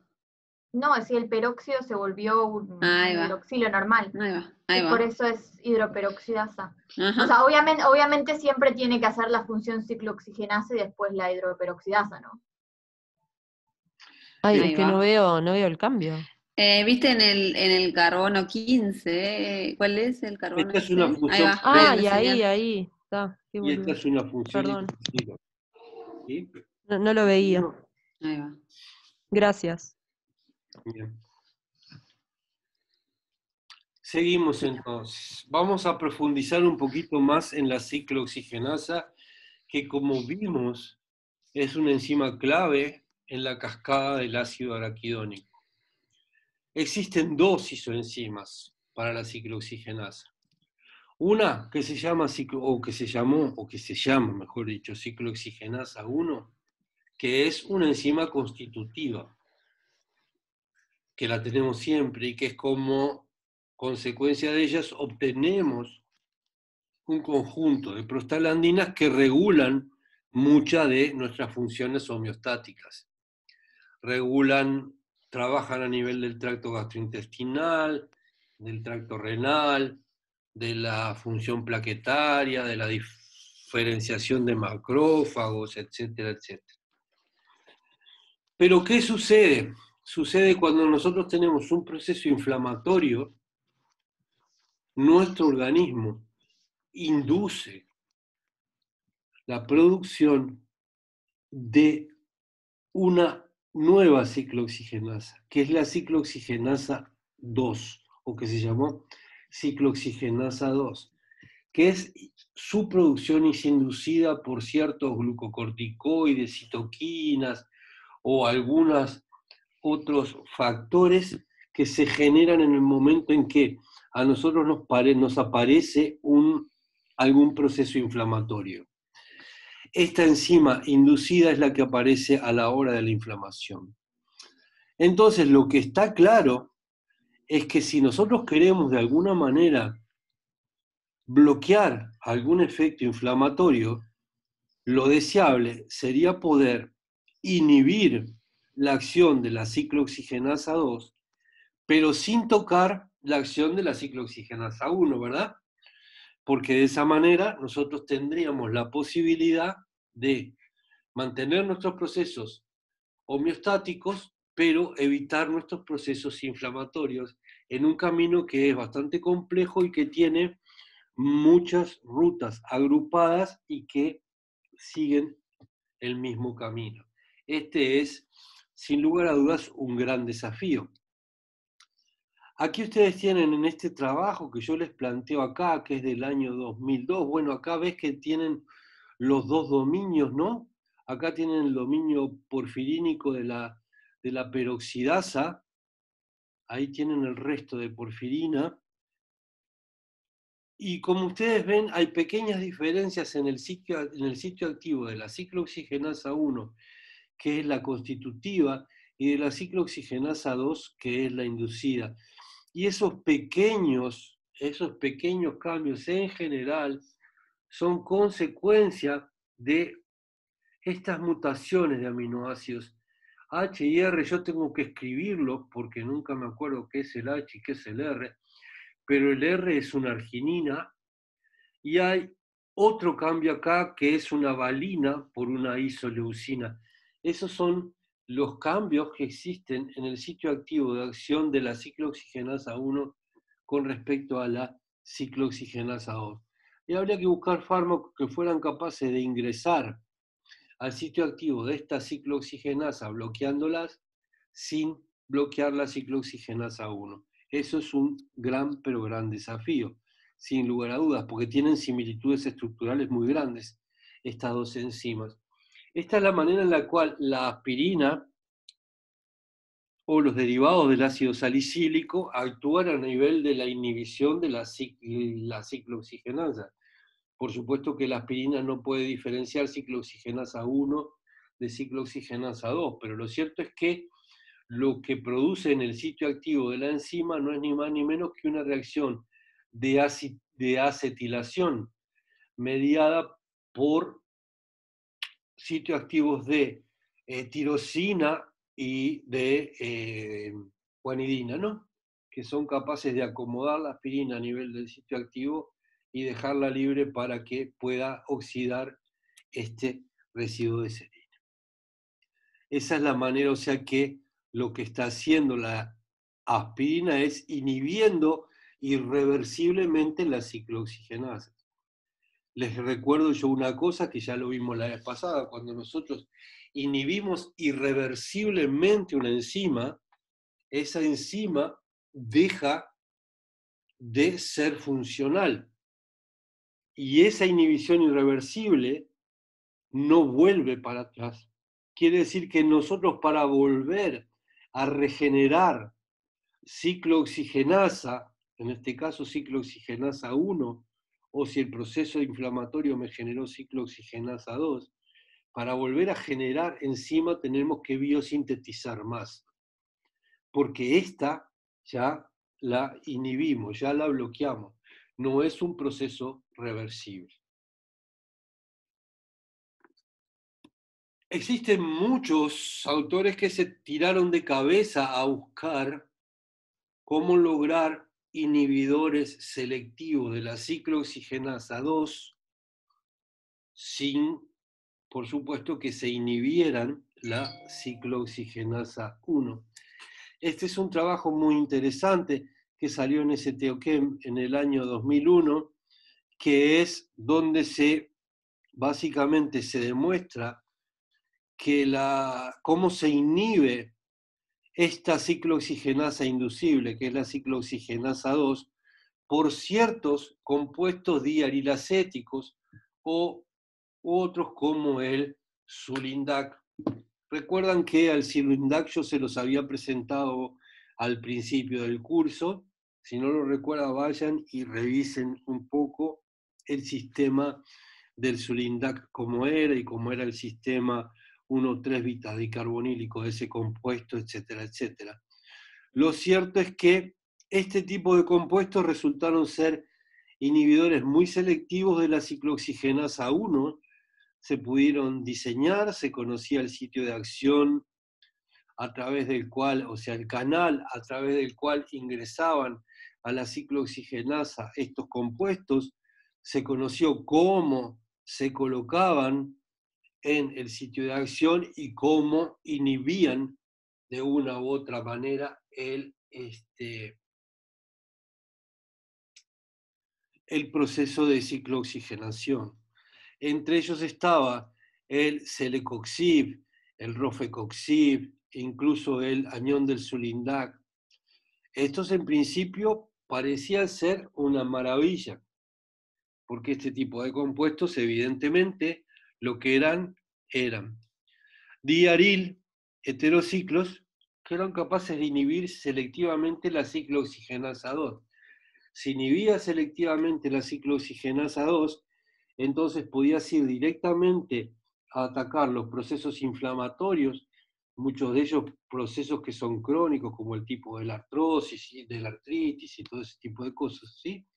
No, es si el peróxido se volvió un hidroxilo normal. Ahí va. Por eso es hidroperoxidasa. Ajá. O sea, obviamente siempre tiene que hacer la función ciclooxigenasa y después la hidroperoxidasa, ¿no? Ay, Ahí es que va. no veo el cambio. ¿Viste en el carbono 15? ¿Cuál es el carbono? Esta es una 16? función. Ahí va. Ah, Ven, y señal. ahí. Está. Y esta es una función. Perdón. ¿Sí? No lo veía. Ahí va. Gracias. Bien. Seguimos entonces. Vamos a profundizar un poquito más en la ciclooxigenasa, que como vimos es una enzima clave en la cascada del ácido araquidónico. Existen dos isoenzimas para la ciclooxigenasa. Una que se llama, o que se llama, mejor dicho, ciclooxigenasa 1, que es una enzima constitutiva, que la tenemos siempre y que es como consecuencia de ellas obtenemos un conjunto de prostaglandinas que regulan muchas de nuestras funciones homeostáticas. Trabajan a nivel del tracto gastrointestinal, del tracto renal, de la función plaquetaria, de la diferenciación de macrófagos, etcétera, etcétera. Pero ¿qué sucede? Sucede cuando nosotros tenemos un proceso inflamatorio, nuestro organismo induce la producción de una nueva ciclooxigenasa, que es la ciclooxigenasa 2, o que se llamó ciclooxigenasa 2, que es su producción es inducida por ciertos glucocorticoides, citoquinas o algunos otros factores que se generan en el momento en que a nosotros nos aparece algún proceso inflamatorio. Esta enzima inducida es la que aparece a la hora de la inflamación. Entonces, lo que está claro es que si nosotros queremos de alguna manera bloquear algún efecto inflamatorio, lo deseable sería poder inhibir la acción de la ciclooxigenasa 2, pero sin tocar la acción de la ciclooxigenasa 1, ¿verdad? Porque de esa manera nosotros tendríamos la posibilidad de mantener nuestros procesos homeostáticos, pero evitar nuestros procesos inflamatorios en un camino que es bastante complejo y que tiene muchas rutas agrupadas y que siguen el mismo camino. Este es, sin lugar a dudas, un gran desafío. Aquí ustedes tienen en este trabajo que yo les planteo acá, que es del año 2002, bueno, acá ves que tienen los dos dominios, ¿no? Acá tienen el dominio porfirínico de la peroxidasa, ahí tienen el resto de porfirina, y como ustedes ven, hay pequeñas diferencias en el sitio activo de la ciclooxigenasa 1, que es la constitutiva, y de la ciclooxigenasa 2, que es la inducida. Y esos pequeños cambios en general son consecuencia de estas mutaciones de aminoácidos. H y R yo tengo que escribirlo porque nunca me acuerdo qué es el H y qué es el R, pero el R es una arginina y hay otro cambio acá que es una valina por una isoleucina. Esos son los cambios que existen en el sitio activo de acción de la ciclooxigenasa 1 con respecto a la ciclooxigenasa 2. Y habría que buscar fármacos que fueran capaces de ingresar al sitio activo de esta ciclooxigenasa bloqueándolas sin bloquear la ciclooxigenasa 1. Eso es un gran, pero gran desafío, sin lugar a dudas, porque tienen similitudes estructurales muy grandes estas dos enzimas. Esta es la manera en la cual la aspirina o los derivados del ácido salicílico actúan a nivel de la inhibición de la ciclooxigenasa. Por supuesto que la aspirina no puede diferenciar ciclooxigenasa 1 de ciclooxigenasa 2, pero lo cierto es que lo que produce en el sitio activo de la enzima no es ni más ni menos que una reacción de acetilación mediada por sitios activos de tirosina y de guanidina, ¿no? Que son capaces de acomodar la aspirina a nivel del sitio activo y dejarla libre para que pueda oxidar este residuo de serina. Esa es la manera, o sea que lo que está haciendo la aspirina es inhibiendo irreversiblemente la ciclooxigenasa. Les recuerdo yo una cosa que ya lo vimos la vez pasada, cuando nosotros inhibimos irreversiblemente una enzima, esa enzima deja de ser funcional. Y esa inhibición irreversible no vuelve para atrás. quiere decir que nosotros para volver a regenerar ciclooxigenasa, en este caso ciclooxigenasa 1, o si el proceso inflamatorio me generó ciclooxigenasa 2, para volver a generar enzima tenemos que biosintetizar más, porque esta ya la inhibimos, ya la bloqueamos, no es un proceso reversible. Existen muchos autores que se tiraron de cabeza a buscar cómo lograr inhibidores selectivos de la ciclooxigenasa 2 sin, por supuesto, que se inhibieran la ciclooxigenasa 1. Este es un trabajo muy interesante que salió en STOChem en el año 2001, que es donde básicamente se demuestra que cómo se inhibe esta ciclooxigenasa inducible, que es la ciclooxigenasa 2, por ciertos compuestos diarilacéticos o otros como el Sulindac. Recuerdan que al Sulindac yo se los había presentado al principio del curso. Si no lo recuerdan, vayan y revisen un poco el sistema del Sulindac, cómo era y cómo era el sistema 1,3-bitadicarbonilco de ese compuesto, etcétera, etcétera. Lo cierto es que este tipo de compuestos resultaron ser inhibidores muy selectivos de la ciclooxigenasa 1, se pudieron diseñar, se conocía el sitio de acción a través del cual, o sea, el canal a través del cual ingresaban a la ciclooxigenasa estos compuestos, se conoció cómo se colocaban en el sitio de acción y cómo inhibían de una u otra manera el proceso de ciclooxigenación. Entre ellos estaba el celecoxib, el rofecoxib, incluso el anión del Sulindac. Estos en principio parecían ser una maravilla, porque este tipo de compuestos evidentemente lo que eran diaril heterociclos que eran capaces de inhibir selectivamente la ciclooxigenasa 2. Si inhibía selectivamente la ciclooxigenasa 2, entonces podías ir directamente a atacar los procesos inflamatorios, muchos de ellos procesos que son crónicos, como el tipo de la artrosis, de la artritis y todo ese tipo de cosas, ¿sí?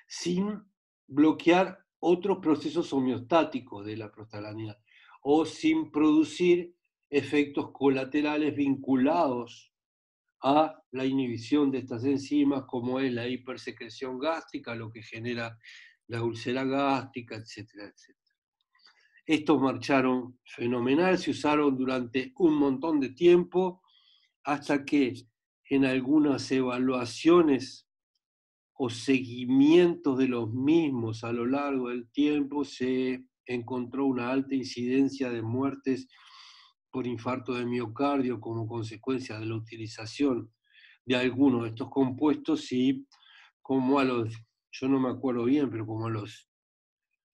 Sin bloquear otros procesos homeostáticos de la prostaglandina o sin producir efectos colaterales vinculados a la inhibición de estas enzimas, como es la hipersecreción gástrica, lo que genera la úlcera gástrica, etcétera, etcétera. Estos marcharon fenomenal, se usaron durante un montón de tiempo, hasta que en algunas evaluaciones o seguimientos de los mismos a lo largo del tiempo se encontró una alta incidencia de muertes por infarto de miocardio como consecuencia de la utilización de algunos de estos compuestos y como yo no me acuerdo bien, pero como a los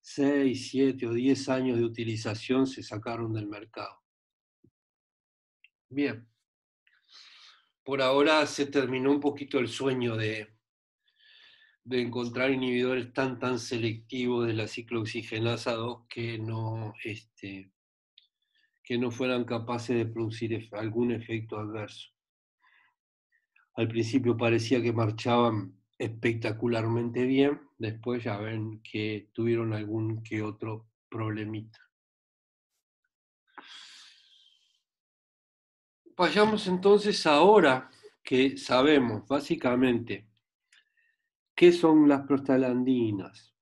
6, 7 o 10 años de utilización se sacaron del mercado. Bien, por ahora se terminó un poquito el sueño de encontrar inhibidores tan selectivos de la ciclooxigenasa 2 que no fueran capaces de producir algún efecto adverso. Al principio parecía que marchaban espectacularmente bien, después ya ven que tuvieron algún que otro problemita. Vayamos entonces ahora que sabemos básicamente qué son las prostaglandinas,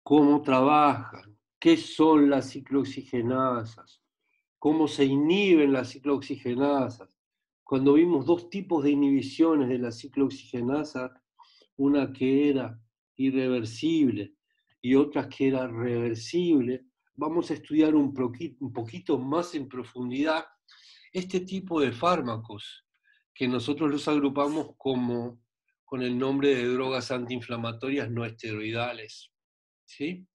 cómo trabajan, qué son las ciclooxigenasas, cómo se inhiben las ciclooxigenasas. Cuando vimos dos tipos de inhibiciones de la ciclooxigenasa, una que era irreversible y otra que era reversible, vamos a estudiar un poquito más en profundidad este tipo de fármacos, que nosotros los agrupamos con el nombre de drogas antiinflamatorias no esteroidales. ¿Sí?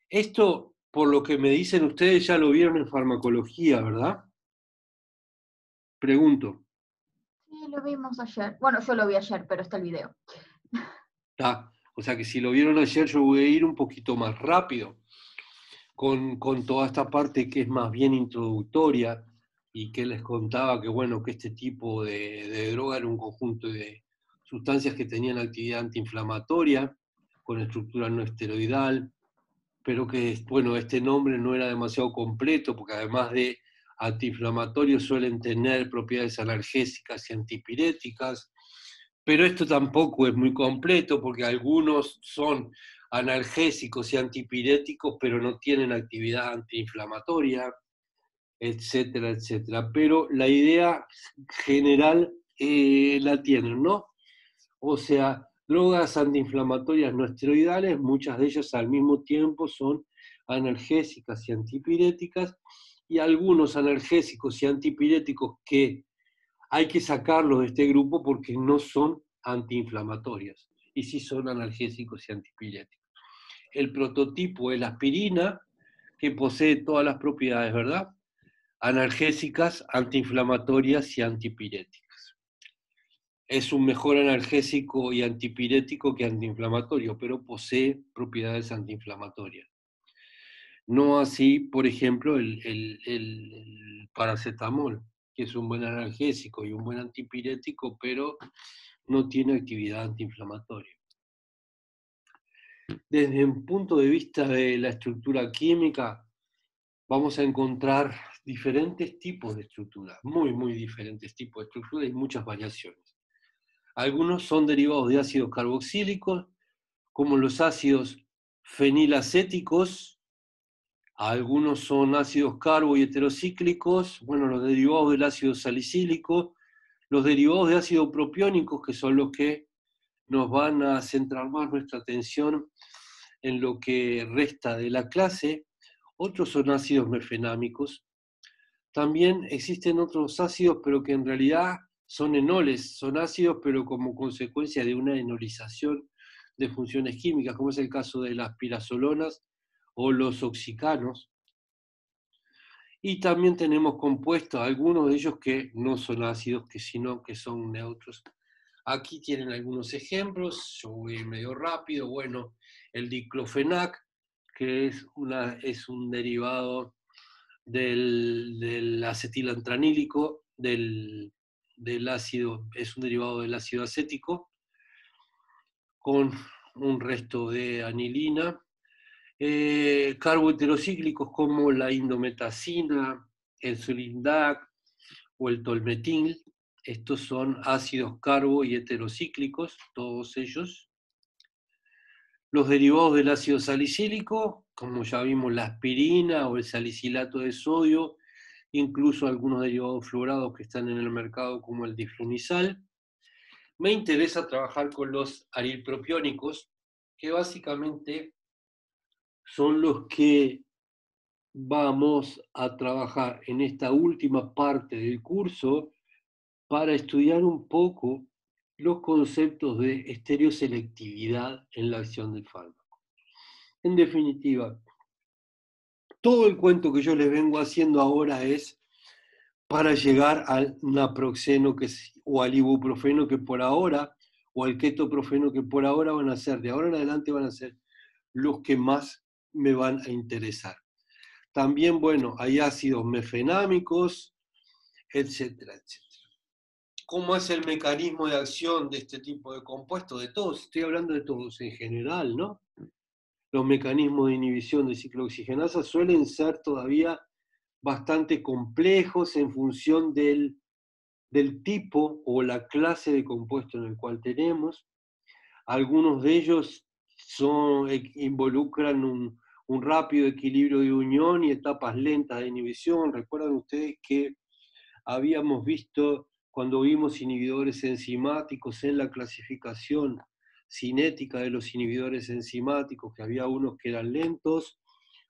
Esto por lo que me dicen ustedes, ya lo vieron en farmacología, ¿verdad? Pregunto. Sí, lo vimos ayer. Bueno, yo lo vi ayer, pero está el video. O sea que si lo vieron ayer, yo voy a ir un poquito más rápido con toda esta parte que es más bien introductoria y que les contaba que, bueno, que este tipo de droga era un conjunto de sustancias que tenían actividad antiinflamatoria con estructura no esteroidal, pero que, bueno, este nombre no era demasiado completo porque además de antiinflamatorios suelen tener propiedades analgésicas y antipiréticas, pero esto tampoco es muy completo porque algunos son analgésicos y antipiréticos, pero no tienen actividad antiinflamatoria, etcétera, etcétera. Pero la idea general la tienen, ¿no? O sea, drogas antiinflamatorias no esteroidales, muchas de ellas al mismo tiempo son analgésicas y antipiréticas, y algunos analgésicos y antipiréticos que hay que sacarlos de este grupo porque no son antiinflamatorias, y sí son analgésicos y antipiréticos. El prototipo es la aspirina, que posee todas las propiedades, ¿verdad? Analgésicas, antiinflamatorias y antipiréticas. Es un mejor analgésico y antipirético que antiinflamatorio, pero posee propiedades antiinflamatorias. No así, por ejemplo, el paracetamol, que es un buen analgésico y un buen antipirético, pero no tiene actividad antiinflamatoria. Desde un punto de vista de la estructura química, vamos a encontrar diferentes tipos de estructuras, muy diferentes tipos de estructuras y muchas variaciones. Algunos son derivados de ácidos carboxílicos, como los ácidos fenilacéticos. Algunos son ácidos carbo y heterocíclicos, bueno, los derivados del ácido salicílico, los derivados de ácido propiónicos, que son los que nos van a centrar más nuestra atención en lo que resta de la clase. Otros son ácidos mefenámicos. También existen otros ácidos, pero que en realidad son enoles, son ácidos, pero como consecuencia de una enolización de funciones químicas, como es el caso de las pirazolonas o los oxicanos. Y también tenemos compuestos, algunos de ellos que no son ácidos, sino que son neutros. Aquí tienen algunos ejemplos, yo voy medio rápido. Bueno, el diclofenac, que es un derivado del acetilantranílico, del ácido, es un derivado del ácido acético, con un resto de anilina. Carboheterocíclicos como la indometacina, el sulindac o el tolmetil. Estos son ácidos carbo y heterocíclicos, todos ellos. Los derivados del ácido salicílico, como ya vimos, la aspirina o el salicilato de sodio, incluso algunos derivados fluorados que están en el mercado como el diflunisal. Me interesa trabajar con los arilpropiónicos, que básicamente son los que vamos a trabajar en esta última parte del curso para estudiar un poco los conceptos de estereoselectividad en la acción del fármaco. En definitiva, todo el cuento que yo les vengo haciendo ahora es para llegar al naproxeno o al ibuprofeno que por ahora, o al ketoprofeno que por ahora van a ser, de ahora en adelante van a ser los que más me van a interesar. También, bueno, hay ácidos mefenámicos, etcétera, etcétera. ¿Cómo es el mecanismo de acción de este tipo de compuestos? De todos, estoy hablando de todos en general, ¿no? Los mecanismos de inhibición de ciclooxigenasa suelen ser todavía bastante complejos en función del tipo o la clase de compuesto en el cual tenemos. Algunos de ellos involucran un rápido equilibrio de unión y etapas lentas de inhibición. Recuerdan ustedes que habíamos visto cuando vimos inhibidores enzimáticos en la clasificación cinética de los inhibidores enzimáticos, que había unos que eran lentos,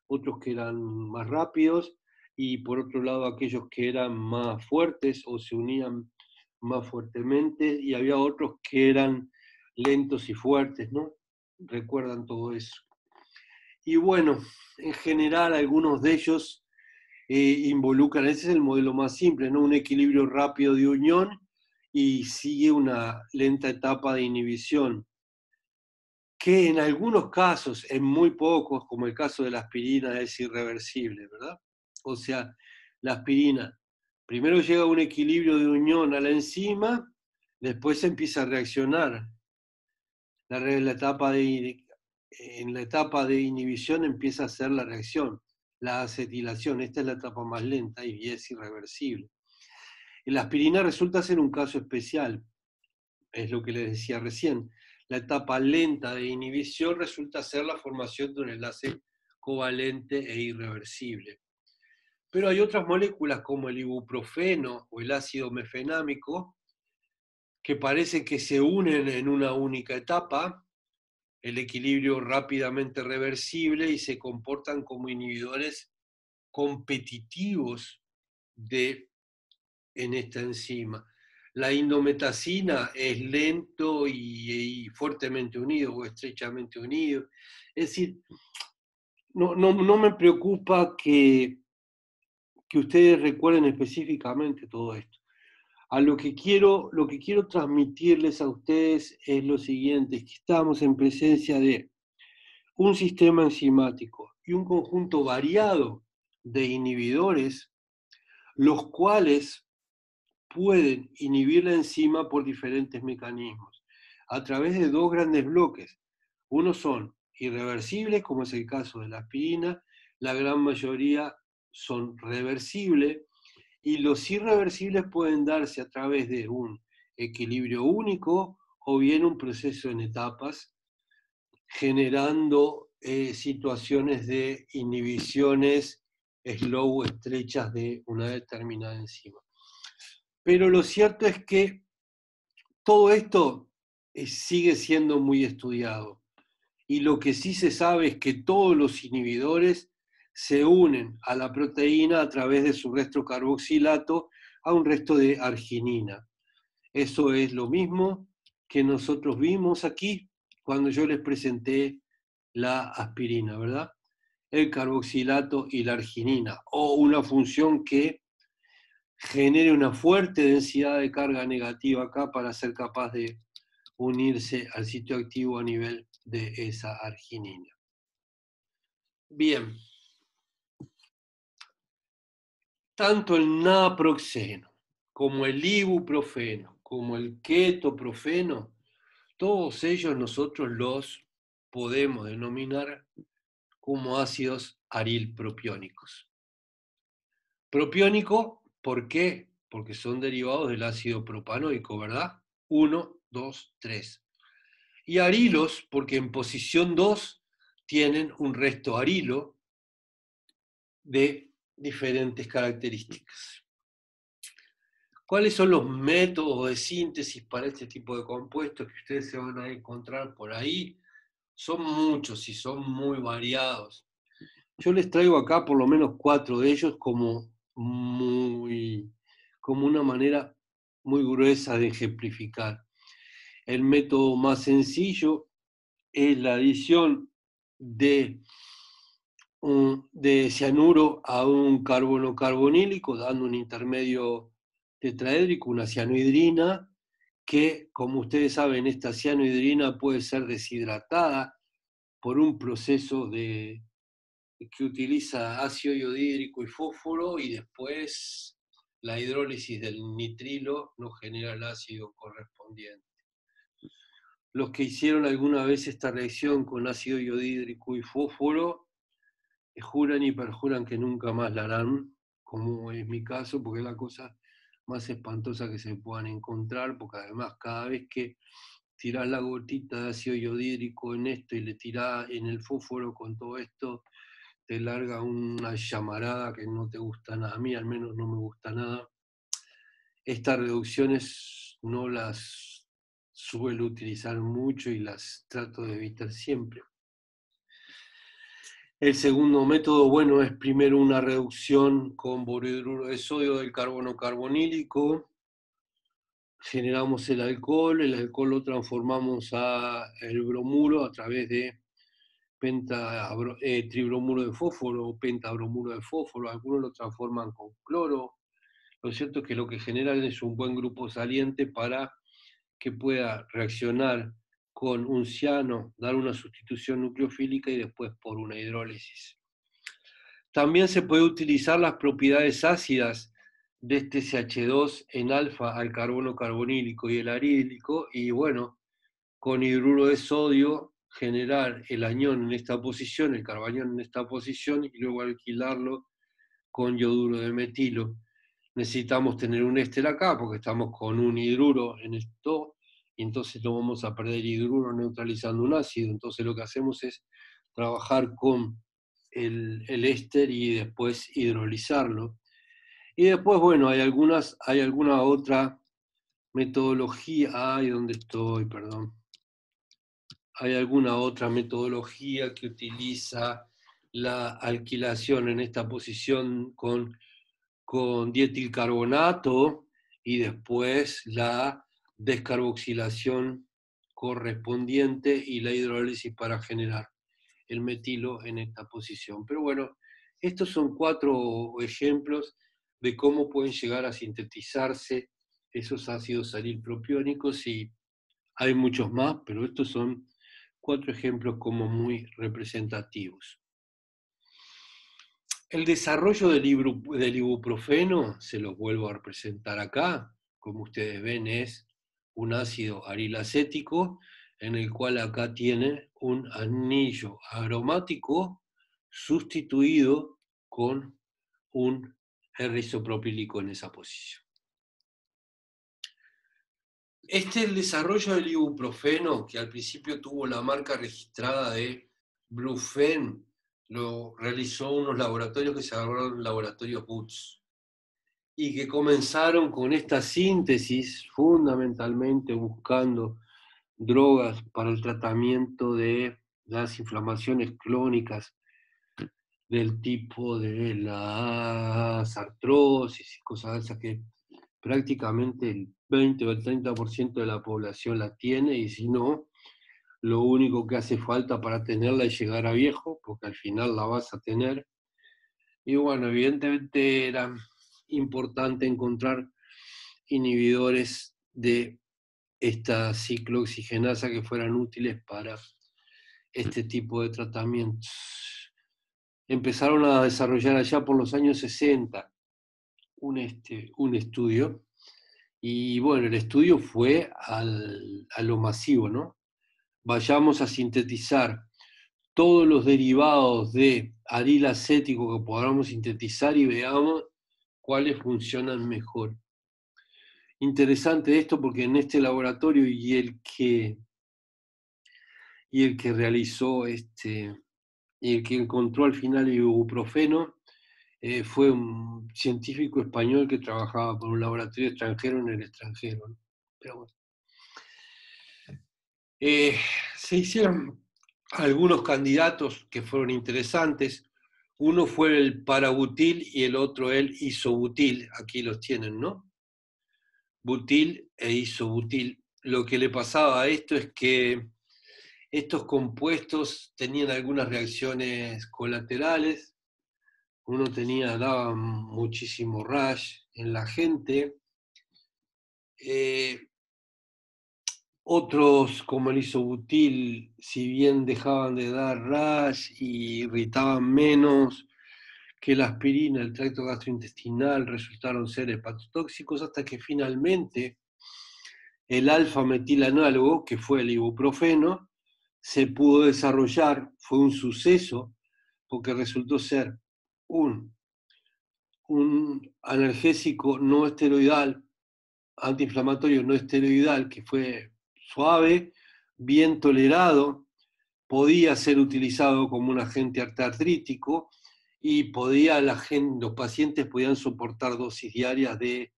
otros que eran más rápidos, y por otro lado aquellos que eran más fuertes o se unían más fuertemente, y había otros que eran lentos y fuertes, ¿no? Recuerdan todo eso. Y bueno, en general algunos de ellos involucran, ese es el modelo más simple, ¿no? Un equilibrio rápido de unión y sigue una lenta etapa de inhibición, que en algunos casos, en muy pocos, como el caso de la aspirina, es irreversible, ¿verdad? O sea, la aspirina primero llega a un equilibrio de unión a la enzima, después empieza a reaccionar. En la etapa de inhibición empieza a hacer la reacción, la acetilación. Esta es la etapa más lenta y es irreversible. La aspirina resulta ser un caso especial, es lo que les decía recién. La etapa lenta de inhibición resulta ser la formación de un enlace covalente e irreversible. Pero hay otras moléculas como el ibuprofeno o el ácido mefenámico que parece que se unen en una única etapa, el equilibrio rápidamente reversible, y se comportan como inhibidores competitivos en esta enzima. La indometacina es lento y fuertemente unido o estrechamente unido. Es decir, no me preocupa que ustedes recuerden específicamente todo esto. Lo que quiero transmitirles a ustedes es lo siguiente, es que estamos en presencia de un sistema enzimático y un conjunto variado de inhibidores, los cuales pueden inhibir la enzima por diferentes mecanismos, a través de dos grandes bloques. Unos son irreversibles, como es el caso de la aspirina, la gran mayoría son reversibles, y los irreversibles pueden darse a través de un equilibrio único o bien un proceso en etapas, generando situaciones de inhibiciones slow, estrechas de una determinada enzima. Pero lo cierto es que todo esto sigue siendo muy estudiado. Y lo que sí se sabe es que todos los inhibidores se unen a la proteína a través de su resto carboxilato a un resto de arginina. Eso es lo mismo que nosotros vimos aquí cuando yo les presenté la aspirina, ¿verdad? El carboxilato y la arginina, o una función que genere una fuerte densidad de carga negativa acá para ser capaz de unirse al sitio activo a nivel de esa arginina. Bien, tanto el naproxeno como el ibuprofeno, como el ketoprofeno, todos ellos nosotros los podemos denominar como ácidos arilpropiónicos. Propiónico, ¿por qué? Porque son derivados del ácido propanoico, ¿verdad? 1, 2, 3. Y arilos, porque en posición 2 tienen un resto arilo de diferentes características. ¿Cuáles son los métodos de síntesis para este tipo de compuestos que ustedes se van a encontrar por ahí? Son muchos y son muy variados. Yo les traigo acá por lo menos 4 de ellos como una manera muy gruesa de ejemplificar. El método más sencillo es la adición de cianuro a un carbono carbonílico, dando un intermedio tetraédrico, una cianohidrina, que, como ustedes saben, esta cianohidrina puede ser deshidratada por un proceso que utiliza ácido iodídrico y fósforo, y después la hidrólisis del nitrilo nos genera el ácido correspondiente. Los que hicieron alguna vez esta reacción con ácido iodídrico y fósforo juran y perjuran que nunca más la harán, como es mi caso, porque es la cosa más espantosa que se puedan encontrar, porque además cada vez que tirás la gotita de ácido iodídrico en esto y le tirás en el fósforo con todo esto, te larga una llamarada que no te gusta nada. A mí al menos no me gusta nada. Estas reducciones no las suelo utilizar mucho y las trato de evitar siempre. El segundo método, bueno, es primero una reducción con borhidruro de sodio del carbono carbonílico. Generamos el alcohol lo transformamos a el bromuro a través de tribromuro de fósforo o pentabromuro de fósforo, algunos lo transforman con cloro. Lo cierto es que lo que generan es un buen grupo saliente para que pueda reaccionar con un ciano, dar una sustitución nucleofílica y después por una hidrólisis. También se puede utilizar las propiedades ácidas de este CH2 en alfa al carbono carbonílico y el arílico, y bueno, con hidruro de sodio generar el anión en esta posición, el carbanión en esta posición, y luego alquilarlo con yoduro de metilo. Necesitamos tener un éster acá porque estamos con un hidruro en esto, y entonces no vamos a perder hidruro neutralizando un ácido. Entonces lo que hacemos es trabajar con el éster y después hidrolizarlo. Y después, bueno, hay alguna otra metodología, ¿dónde estoy? Perdón. Hay alguna otra metodología que utiliza la alquilación en esta posición con dietilcarbonato y después la descarboxilación correspondiente y la hidrólisis para generar el metilo en esta posición. Pero bueno, estos son 4 ejemplos de cómo pueden llegar a sintetizarse esos ácidos salilpropiónicos, y hay muchos más, pero estos son 4 ejemplos como muy representativos. El desarrollo del ibuprofeno, se los vuelvo a representar acá, como ustedes ven es un ácido arilacético, en el cual acá tiene un anillo aromático sustituido con un R-isopropílico en esa posición. Este es el desarrollo del ibuprofeno, que al principio tuvo la marca registrada de Brufen. Lo realizó unos laboratorios que se llamaron laboratorios Boots, y que comenzaron con esta síntesis fundamentalmente buscando drogas para el tratamiento de las inflamaciones crónicas del tipo de las artrosis y cosas esas que prácticamente el 20 o el 30% de la población la tiene, y si no, lo único que hace falta para tenerla es llegar a viejo, porque al final la vas a tener. Y bueno, evidentemente era importante encontrar inhibidores de esta ciclooxigenasa que fueran útiles para este tipo de tratamientos. Empezaron a desarrollar allá por los años 60 un estudio, y bueno, el estudio fue a lo masivo, ¿no? Vayamos a sintetizar todos los derivados de aril acético que podamos sintetizar y veamos cuáles funcionan mejor. Interesante esto porque en este laboratorio y el que realizó y el que encontró al final el ibuprofeno fue un científico español que trabajaba por un laboratorio extranjero en el extranjero, ¿no? Pero bueno. Se hicieron algunos candidatos que fueron interesantes. Uno fue el parabutil y el otro el isobutil. Aquí los tienen, ¿no? Butil e isobutil. Lo que le pasaba a esto es que estos compuestos tenían algunas reacciones colaterales. Uno daba muchísimo rash en la gente. Otros, como el isobutil, si bien dejaban de dar rash y irritaban menos que la aspirina, el tracto gastrointestinal, resultaron ser hepatotóxicos, hasta que finalmente el alfa-metilanálogo, que fue el ibuprofeno, se pudo desarrollar. Fue un suceso porque resultó ser un analgésico no esteroidal, antiinflamatorio no esteroidal, que fue suave, bien tolerado, podía ser utilizado como un agente antiartrítico y los pacientes podían soportar dosis diarias de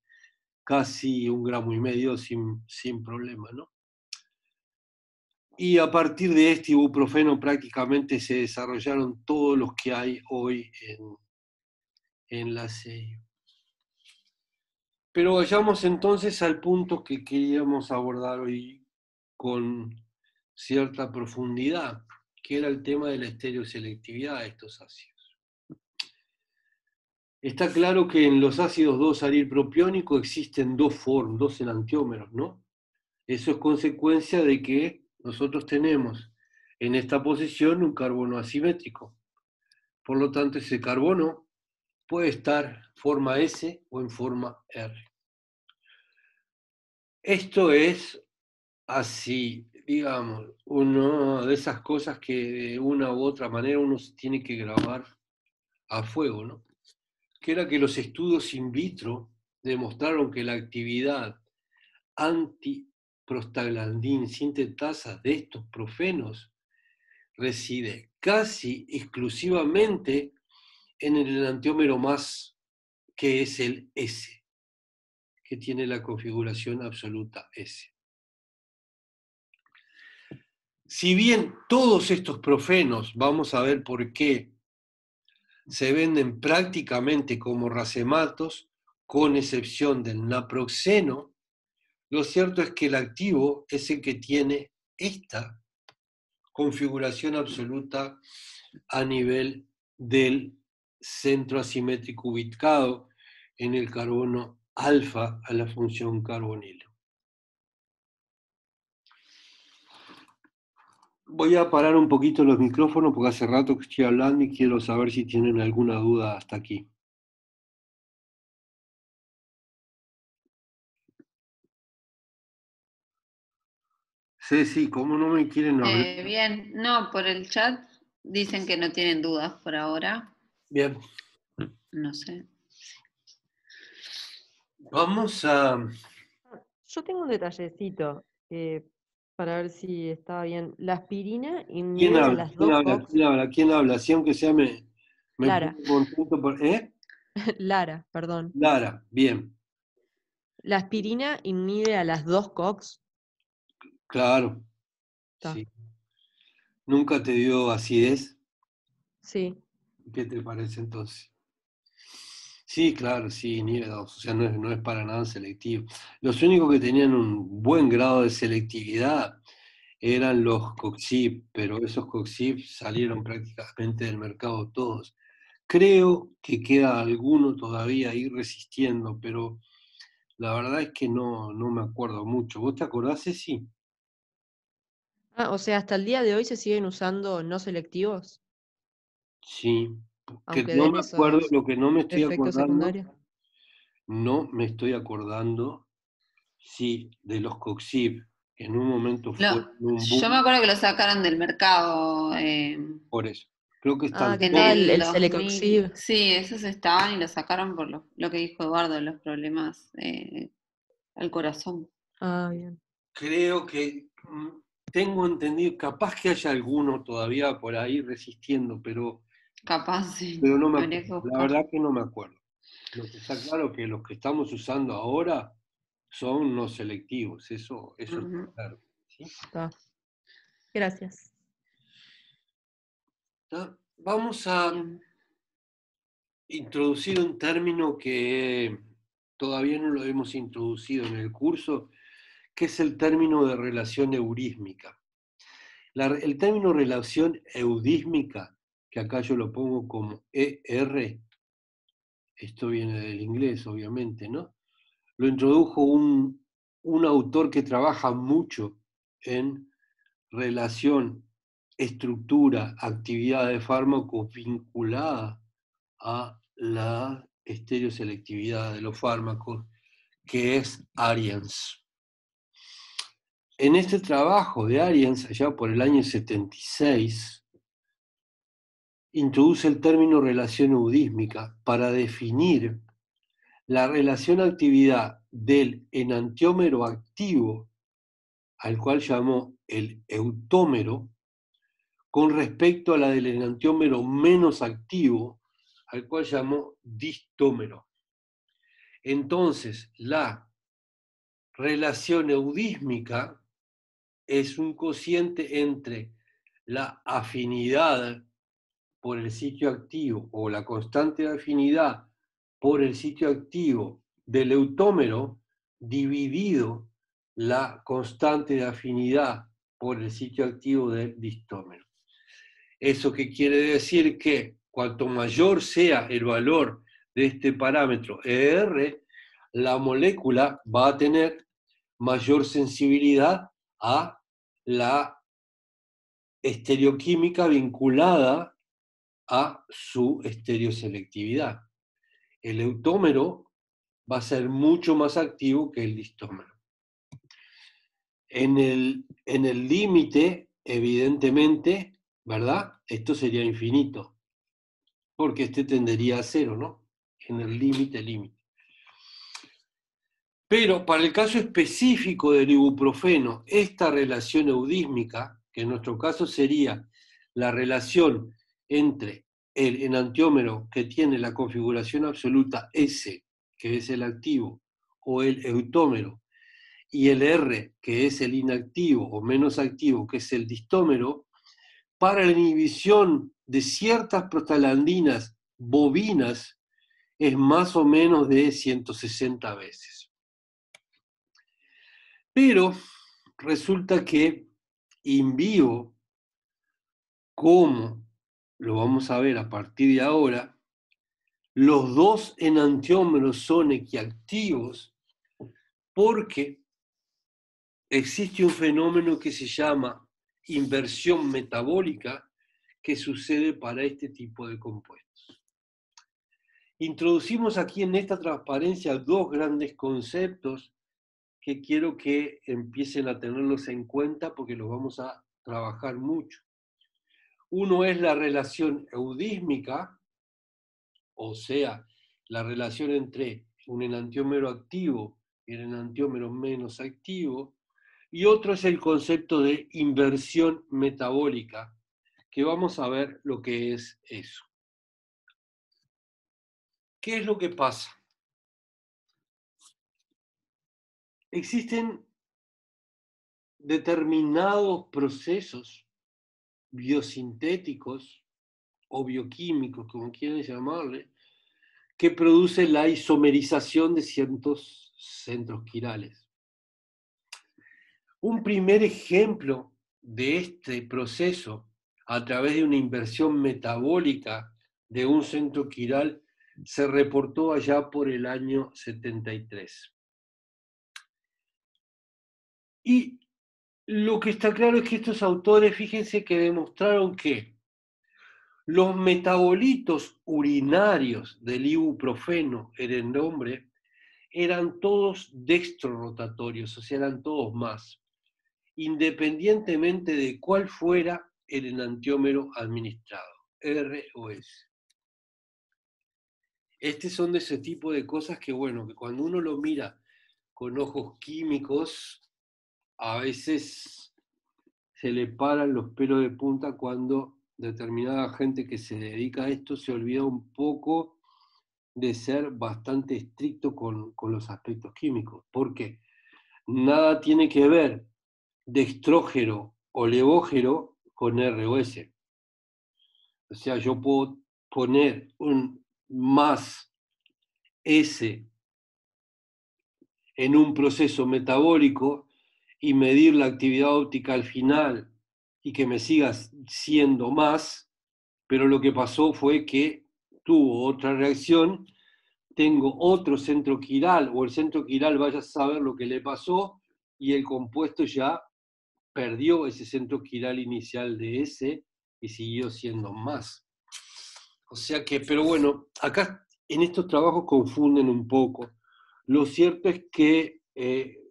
casi 1,5 gramos sin problema, ¿no? Y a partir de este ibuprofeno prácticamente se desarrollaron todos los que hay hoy en la serie. Pero vayamos entonces al punto que queríamos abordar hoy con cierta profundidad. que era el tema de la estereoselectividad de estos ácidos. Está claro que en los ácidos 2-arilpropiónico existen dos enantiómeros, ¿no? Eso es consecuencia de que nosotros tenemos en esta posición un carbono asimétrico. Por lo tanto, ese carbono puede estar en forma S o en forma R. Esto es así, digamos, una de esas cosas que de una u otra manera uno se tiene que grabar a fuego, ¿no? Que era que los estudios in vitro demostraron que la actividad antiprostaglandín sintetasa de estos profenos reside casi exclusivamente en el enantiómero más, que es el S, que tiene la configuración absoluta S. Si bien todos estos profenos, vamos a ver por qué, se venden prácticamente como racematos, con excepción del naproxeno, lo cierto es que el activo es el que tiene esta configuración absoluta a nivel del centro asimétrico ubicado en el carbono alfa a la función carbonilo. Voy a parar un poquito los micrófonos porque hace rato que estoy hablando y quiero saber si tienen alguna duda hasta aquí. Sí, ¿cómo no me quieren hablar? Bien, no, por el chat dicen que no tienen dudas por ahora. Bien. No sé. Vamos a... Yo tengo un detallecito para ver si estaba bien. La aspirina ¿Quién inhibe a habla? las ¿Quién dos habla? COX. ¿Quién habla? ¿Quién habla? Si aunque sea me Lara. pongo contento por... ¿Eh? Lara, perdón. Lara, bien. La aspirina inhibe a las dos COX. Claro. Ta. Sí. ¿Nunca te dio acidez? Sí. ¿Qué te parece entonces? Sí, claro, sí, inhibe dos. O sea, no es para nada selectivo. Los únicos que tenían un buen grado de selectividad eran los COXIP, pero esos COXIP salieron prácticamente del mercado todos. Creo que queda alguno todavía ahí resistiendo, pero la verdad es que no me acuerdo mucho. ¿Vos te acordás, Ceci? Ah, o sea, hasta el día de hoy se siguen usando no selectivos, Sí. Que aunque no den me acuerdo, esos lo que no me estoy efectos acordando, secundarios. no me estoy acordando, sí, de los COXIP, que en un momento fue un Yo me boom, acuerdo que lo sacaron del mercado por eso. Creo que Ah, están que en estaba todos, el el 2000. Celecoxib. Sí, esos estaban y lo sacaron por lo que dijo Eduardo, los problemas al corazón. Ah, bien. creo que tengo entendido, capaz que haya alguno todavía por ahí resistiendo, pero Capaz, sí, no me habría acuerdo. que La buscar. verdad que no me acuerdo. Lo que está claro es que los que estamos usando ahora son no selectivos, eso está Ujú. claro. ¿Sí? Ta. Gracias. Vamos a Bien. introducir un término que todavía no lo hemos introducido en el curso, que es el término de relación eurísmica. El término relación eudísmica, que acá yo lo pongo como ER, esto viene del inglés obviamente, ¿no? Lo introdujo un autor que trabaja mucho en relación, estructura, actividad de fármacos vinculada a la estereoselectividad de los fármacos, que es Arians. En este trabajo de Arians, allá por el año 76, introduce el término relación eudísmica para definir la relación actividad del enantiómero activo, al cual llamó el eutómero, con respecto a la del enantiómero menos activo, al cual llamó distómero. Entonces, la relación eudísmica es un cociente entre la afinidad por el sitio activo o la constante de afinidad por el sitio activo del eutómero dividido la constante de afinidad por el sitio activo del distómero. ¿Eso qué quiere decir? Que cuanto mayor sea el valor de este parámetro ER, la molécula va a tener mayor sensibilidad a la estereoquímica vinculada a su estereoselectividad. El eutómero va a ser mucho más activo que el distómero. En el límite, evidentemente, ¿verdad? Esto sería infinito, porque este tendería a cero, ¿no? En el límite. Pero para el caso específico del ibuprofeno, esta relación eudísmica, que en nuestro caso sería la relación entre el enantiómero que tiene la configuración absoluta S, que es el activo, o el eutómero, y el R, que es el inactivo o menos activo, que es el distómero, para la inhibición de ciertas prostaglandinas bovinas es más o menos de 160 veces. Pero resulta que in vivo, como lo vamos a ver a partir de ahora, los dos enantiómeros son equiactivos porque existe un fenómeno que se llama inversión metabólica que sucede para este tipo de compuestos. Introducimos aquí en esta transparencia dos grandes conceptos que quiero que empiecen a tenerlos en cuenta porque los vamos a trabajar mucho. Uno es la relación eudísmica, o sea, la relación entre un enantiómero activo y el enantiómero menos activo, y otro es el concepto de inversión metabólica, que vamos a ver lo que es eso. ¿Qué es lo que pasa? Existen determinados procesos biosintéticos o bioquímicos, como quieren llamarle, que producen la isomerización de ciertos centros quirales. Un primer ejemplo de este proceso a través de una inversión metabólica de un centro quiral se reportó allá por el año 73. Y lo que está claro es que estos autores, fíjense que demostraron que los metabolitos urinarios del ibuprofeno en el hombre eran todos dextrorotatorios, o sea, eran todos más, independientemente de cuál fuera el enantiómero administrado, R o S. Estos son de ese tipo de cosas que, bueno, que cuando uno lo mira con ojos químicos, a veces se le paran los pelos de punta cuando determinada gente que se dedica a esto se olvida un poco de ser bastante estricto con los aspectos químicos. ¿Por qué? Nada tiene que ver dextrógeno o levógeno con R o S. O sea, yo puedo poner un más S en un proceso metabólico y medir la actividad óptica al final y que me siga siendo más, pero lo que pasó fue que tuvo otra reacción, tengo otro centro quiral, o el centro quiral vaya a saber lo que le pasó, y el compuesto ya perdió ese centro quiral inicial de S y siguió siendo más. O sea que, pero bueno, acá en estos trabajos confunden un poco. Lo cierto es que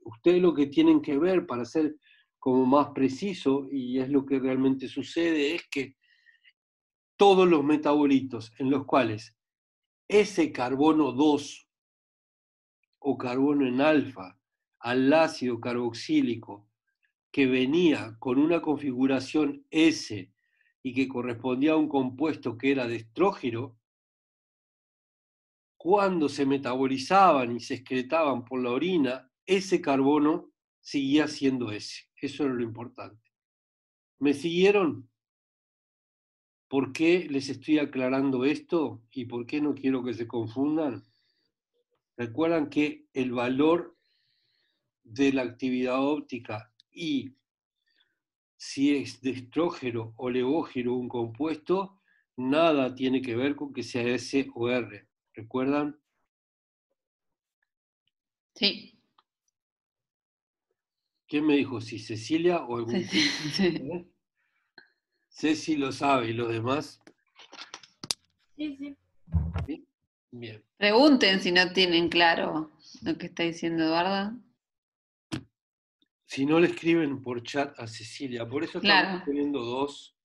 ustedes lo que tienen que ver para ser como más preciso, y es lo que realmente sucede, es que todos los metabolitos en los cuales ese carbono 2 o carbono en alfa al ácido carboxílico que venía con una configuración S y que correspondía a un compuesto que era de estrógeno, cuando se metabolizaban y se excretaban por la orina, ese carbono seguía siendo S. Eso era lo importante. ¿Me siguieron? ¿Por qué les estoy aclarando esto y por qué no quiero que se confundan? Recuerdan que el valor de la actividad óptica y si es de estrógeno o levógeno un compuesto, nada tiene que ver con que sea S o R. ¿Recuerdan? Sí. ¿Quién me dijo? ¿Si Cecilia o algún? Sí. Ceci lo sabe, ¿y los demás? Sí, sí. ¿Sí? Bien. Pregunten si no tienen claro lo que está diciendo Eduardo. Si no le escriben por chat a Cecilia, por eso estamos Claro. teniendo 2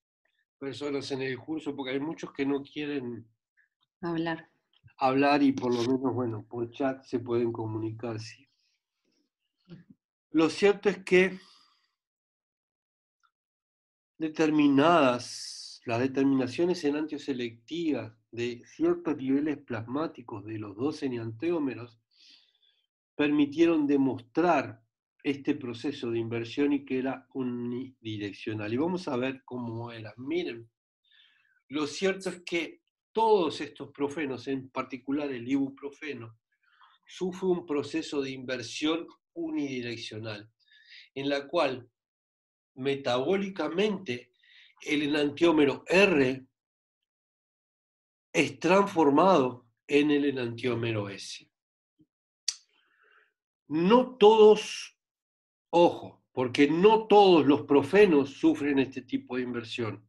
personas en el curso, porque hay muchos que no quieren Hablar. y por lo menos, bueno, por chat se pueden comunicar, sí. Lo cierto es que las determinaciones enantioselectivas de ciertos niveles plasmáticos de los 2 enantiómeros permitieron demostrar este proceso de inversión y que era unidireccional. Y vamos a ver cómo era. Miren, lo cierto es que todos estos profenos, en particular el ibuprofeno, sufre un proceso de inversión unidireccional, en la cual metabólicamente el enantiómero R es transformado en el enantiómero S. No todos, ojo, porque no todos los profenos sufren este tipo de inversión.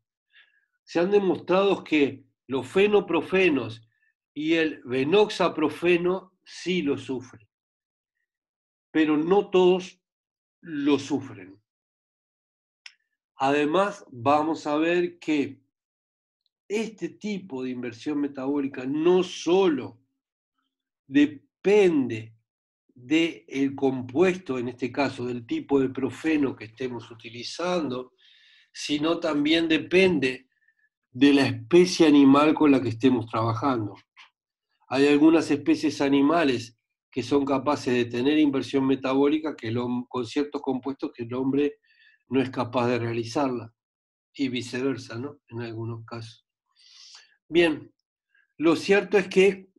Se han demostrado que los fenoprofenos y el venoxaprofeno sí lo sufren, pero no todos lo sufren. Además, vamos a ver que este tipo de inversión metabólica no solo depende del compuesto, en este caso del tipo de profeno que estemos utilizando, sino también depende de la especie animal con la que estemos trabajando. Hay algunas especies animales que son capaces de tener inversión metabólica con ciertos compuestos que el hombre no es capaz de realizarla, y viceversa, ¿no? En algunos casos. Bien, lo cierto es que,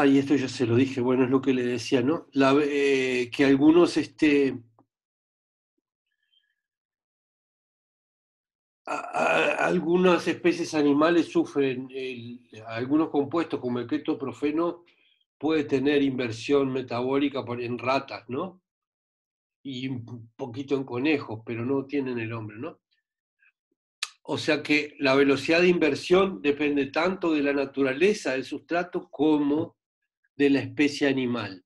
y esto ya se lo dije, bueno, es lo que le decía, ¿no? Que algunos, algunas especies animales sufren, algunos compuestos como el ketoprofeno puede tener inversión metabólica en ratas, ¿no? Y un poquito en conejos, pero no tienen el hombre, ¿no? O sea que la velocidad de inversión depende tanto de la naturaleza del sustrato como de la especie animal.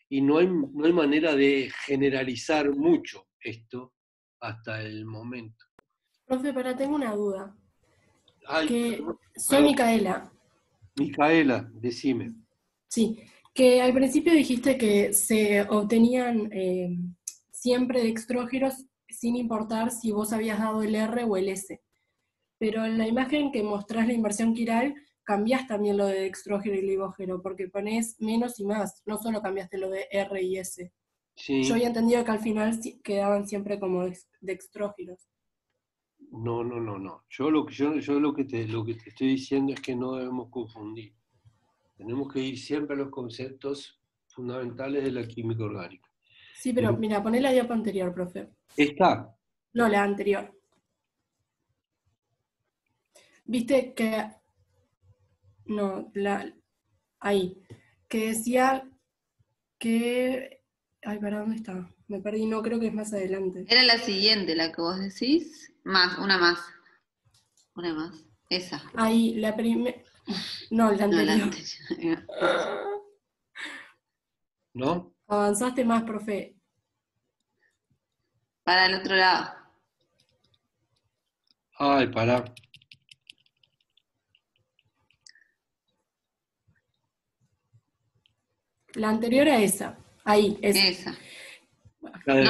Y no hay manera de generalizar mucho esto hasta el momento. Profe, tengo una duda. Soy perdón. Micaela. Micaela, decime. Sí, que al principio dijiste que se obtenían siempre dextrógenos sin importar si vos habías dado el R o el S. Pero en la imagen que mostrás la inversión quiral, cambiás también lo de dextrógeno y levógeno, porque ponés menos y más, no solo cambiaste lo de R y S. Sí. Yo había entendido que al final quedaban siempre como dextrógenos. No. Yo lo que te estoy diciendo es que no debemos confundir. Tenemos que ir siempre a los conceptos fundamentales de la química orgánica. Sí, pero mira, poné la diapo anterior, profe. ¿Está? No, la anterior. Viste que... No, ahí. Que decía que... Ay, ¿para dónde está? Me perdí, no, creo que es más adelante. Era la siguiente, la que vos decís. Una más. Una más. Esa. Ahí, la primera... No, la anterior. No, la anterior. ¿No? Avanzaste más, profe. Para el otro lado. Ay, pará. La anterior a esa. Ahí, esa. Esa. ¿La de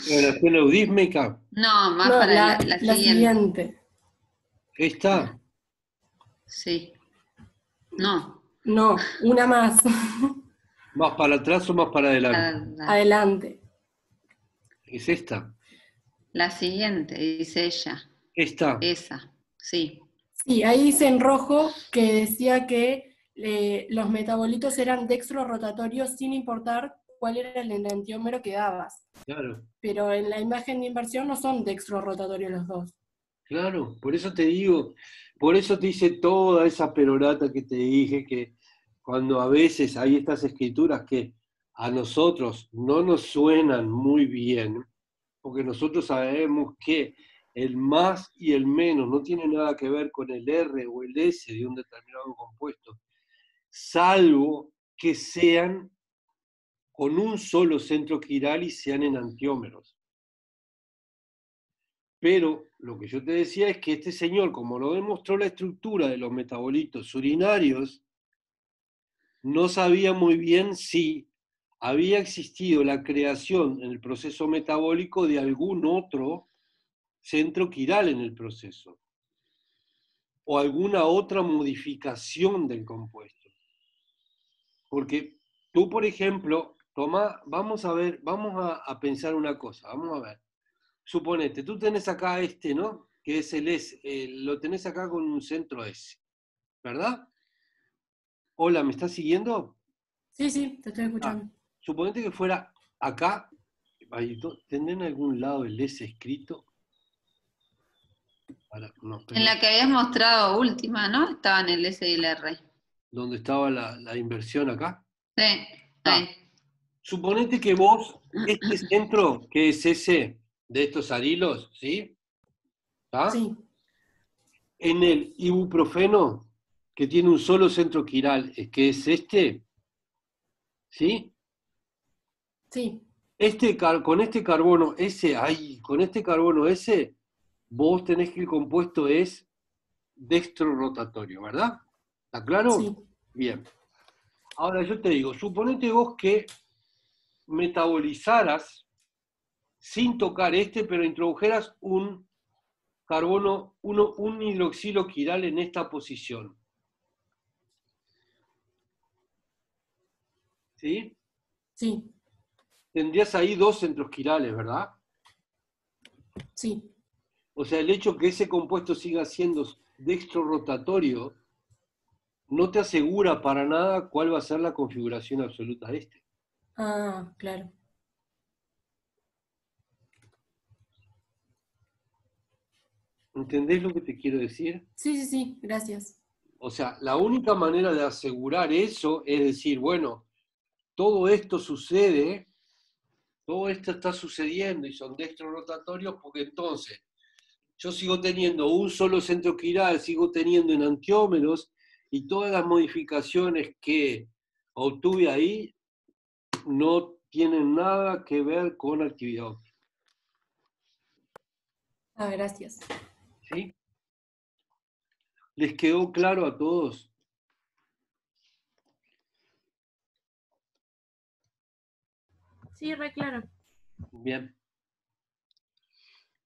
relación eudísmica? No, más No, para la la siguiente. ¿Esta? Sí. No. No, una más. ¿Más para atrás o más para adelante? Adelante. ¿Es esta? La siguiente, dice ella. ¿Esta? Esa, sí. Sí, ahí dice en rojo que decía que los metabolitos eran dextrorotatorios sin importar cuál era el enantiómero que dabas. Claro, Pero en la imagen de inversión no son dextrorotatorios los dos. claro, por eso te digo, por eso te hice toda esa perorata que te dije, que cuando a veces hay estas escrituras que a nosotros no nos suenan muy bien, porque nosotros sabemos que el más y el menos no tiene nada que ver con el R o el S de un determinado compuesto, salvo que sean con un solo centro quiral y sean enantiómeros. Pero lo que yo te decía es que este señor, como no demostró la estructura de los metabolitos urinarios, no sabía muy bien si había existido la creación en el proceso metabólico de algún otro centro quiral en el proceso, o alguna otra modificación del compuesto. Porque tú, por ejemplo, vamos a ver, vamos a pensar una cosa, vamos a ver. Suponete, tú tenés acá este, ¿no? Que es el S, lo tenés acá con un centro S, ¿verdad? Hola, ¿me estás siguiendo? Sí, sí, te estoy Ah, escuchando. suponete que fuera acá, ¿tendrán en algún lado el S escrito? No, En la que habías mostrado última, ¿no? Estaban el S y el R. ¿dónde estaba la inversión acá? Sí, Ah, ahí. suponete que vos, este centro, que es ese de estos arilos, ¿sí? ¿Está? Sí, En el ibuprofeno, que tiene un solo centro quiral, que es este, ¿sí? sí. Con este carbono S, con este carbono S, vos tenés que el compuesto es dextrorotatorio, ¿verdad? ¿Está claro? Sí, Bien. Ahora yo te digo, suponete vos que metabolizaras sin tocar este, pero introdujeras un carbono, un hidroxilo quiral en esta posición. ¿Sí? sí, Tendrías ahí dos centros quirales, ¿verdad? sí. O sea, el hecho que ese compuesto siga siendo dextrorotatorio no te asegura para nada cuál va a ser la configuración absoluta de este. Ah, claro. ¿Entendés lo que te quiero decir? Sí, sí, sí, gracias. O sea, la única manera de asegurar eso es decir, bueno, todo esto sucede, todo esto está sucediendo y son dextrorotatorios porque entonces yo sigo teniendo un solo centro quiral, sigo teniendo enantiómeros y todas las modificaciones que obtuve ahí no tienen nada que ver con actividad óptica. Ah, gracias. ¿Sí? ¿Les quedó claro a todos? Sí, re claro. Bien.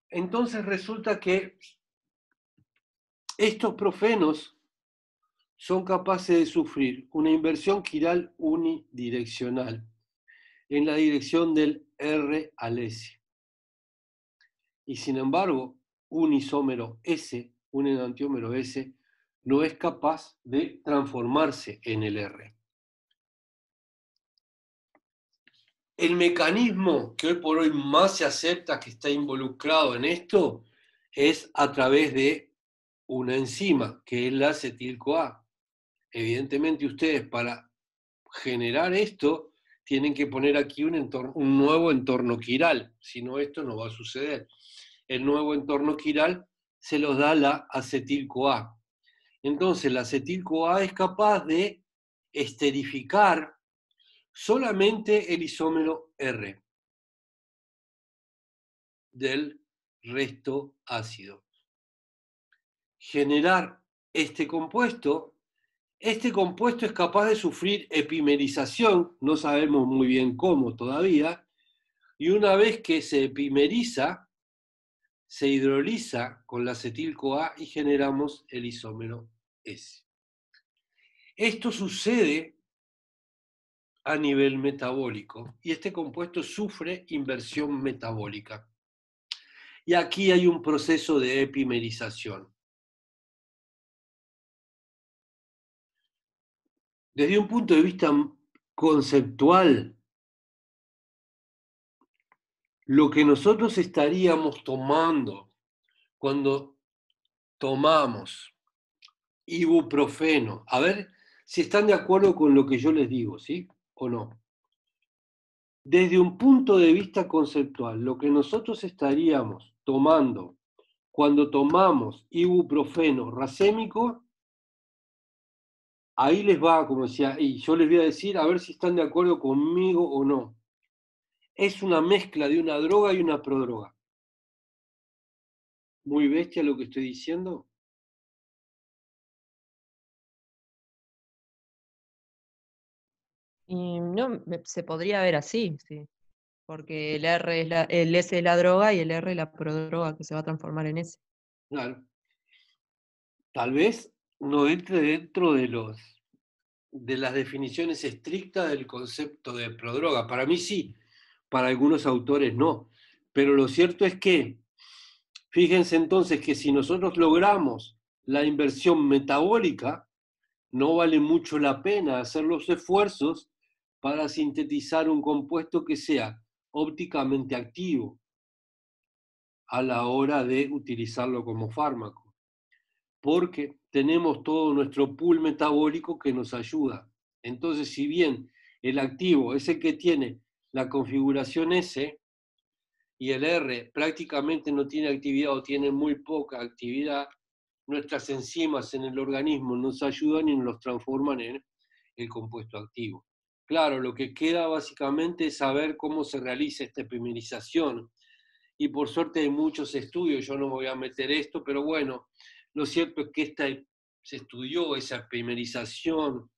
Entonces resulta que estos profenos son capaces de sufrir una inversión quiral unidireccional en la dirección del R al S. Y sin embargo, un isómero S, un enantiómero S, no es capaz de transformarse en el R. El mecanismo que hoy por hoy más se acepta que está involucrado en esto es a través de una enzima, que es la acetil-CoA. Evidentemente ustedes para generar esto tienen que poner aquí un nuevo entorno quiral, si no esto no va a suceder. El nuevo entorno quiral se los da la acetil-CoA. Entonces la acetil-CoA es capaz de esterificar solamente el isómero R del resto ácido. Generar este compuesto es capaz de sufrir epimerización, no sabemos muy bien cómo todavía, y una vez que se epimeriza, se hidroliza con la acetil-CoA y generamos el isómero S. Esto sucede a nivel metabólico y este compuesto sufre inversión metabólica. Y aquí hay un proceso de epimerización. Desde un punto de vista conceptual, lo que nosotros estaríamos tomando cuando tomamos ibuprofeno, a ver si están de acuerdo con lo que yo les digo, ¿sí? ¿O no? Desde un punto de vista conceptual, lo que nosotros estaríamos tomando cuando tomamos ibuprofeno racémico, ahí les va, como decía, y yo les voy a decir a ver si están de acuerdo conmigo o no. Es una mezcla de una droga y una prodroga. Muy bestia lo que estoy diciendo. Y no, se podría ver así, sí. Porque el S es la droga y el R es la prodroga que se va a transformar en S. Claro. Tal vez no entre dentro de las definiciones estrictas del concepto de prodroga. Para mí sí, para algunos autores no. Pero lo cierto es que, fíjense entonces que si nosotros logramos la inversión metabólica, no vale mucho la pena hacer los esfuerzos para sintetizar un compuesto que sea ópticamente activo a la hora de utilizarlo como fármaco, porque tenemos todo nuestro pool metabólico que nos ayuda. Entonces, si bien el activo es el que tiene la configuración S y el R prácticamente no tiene actividad o tiene muy poca actividad, nuestras enzimas en el organismo nos ayudan y nos transforman en el compuesto activo. Claro, lo que queda básicamente es saber cómo se realiza esta epimerización. Y por suerte hay muchos estudios, yo no me voy a meter esto, pero bueno, lo cierto es que se estudió esa epimerización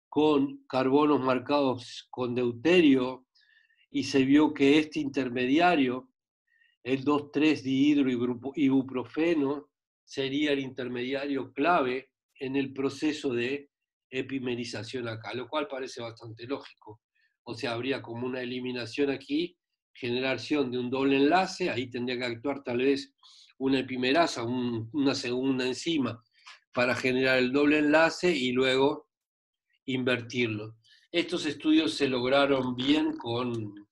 con carbonos marcados con deuterio y se vio que este intermediario, el 2,3-dihidroibuprofeno, sería el intermediario clave en el proceso de epimerización acá, lo cual parece bastante lógico. O sea, habría como una eliminación aquí, generación de un doble enlace, ahí tendría que actuar tal vez una epimerasa, una segunda enzima, para generar el doble enlace y luego invertirlo. Estos estudios se lograron bien con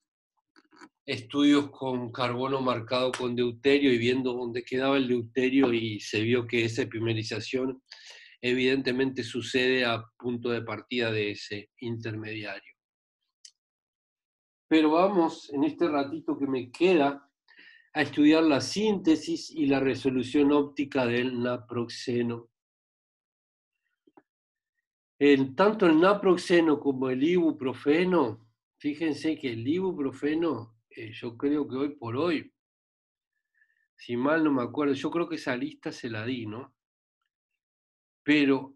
estudios con carbono marcado con deuterio y viendo dónde quedaba el deuterio, y se vio que esa epimerización evidentemente sucede a punto de partida de ese intermediario. Pero vamos, en este ratito que me queda, a estudiar la síntesis y la resolución óptica del naproxeno. Tanto el naproxeno como el ibuprofeno, fíjense que el ibuprofeno, yo creo que hoy por hoy, si mal no me acuerdo, yo creo que esa lista se la di, ¿no? Pero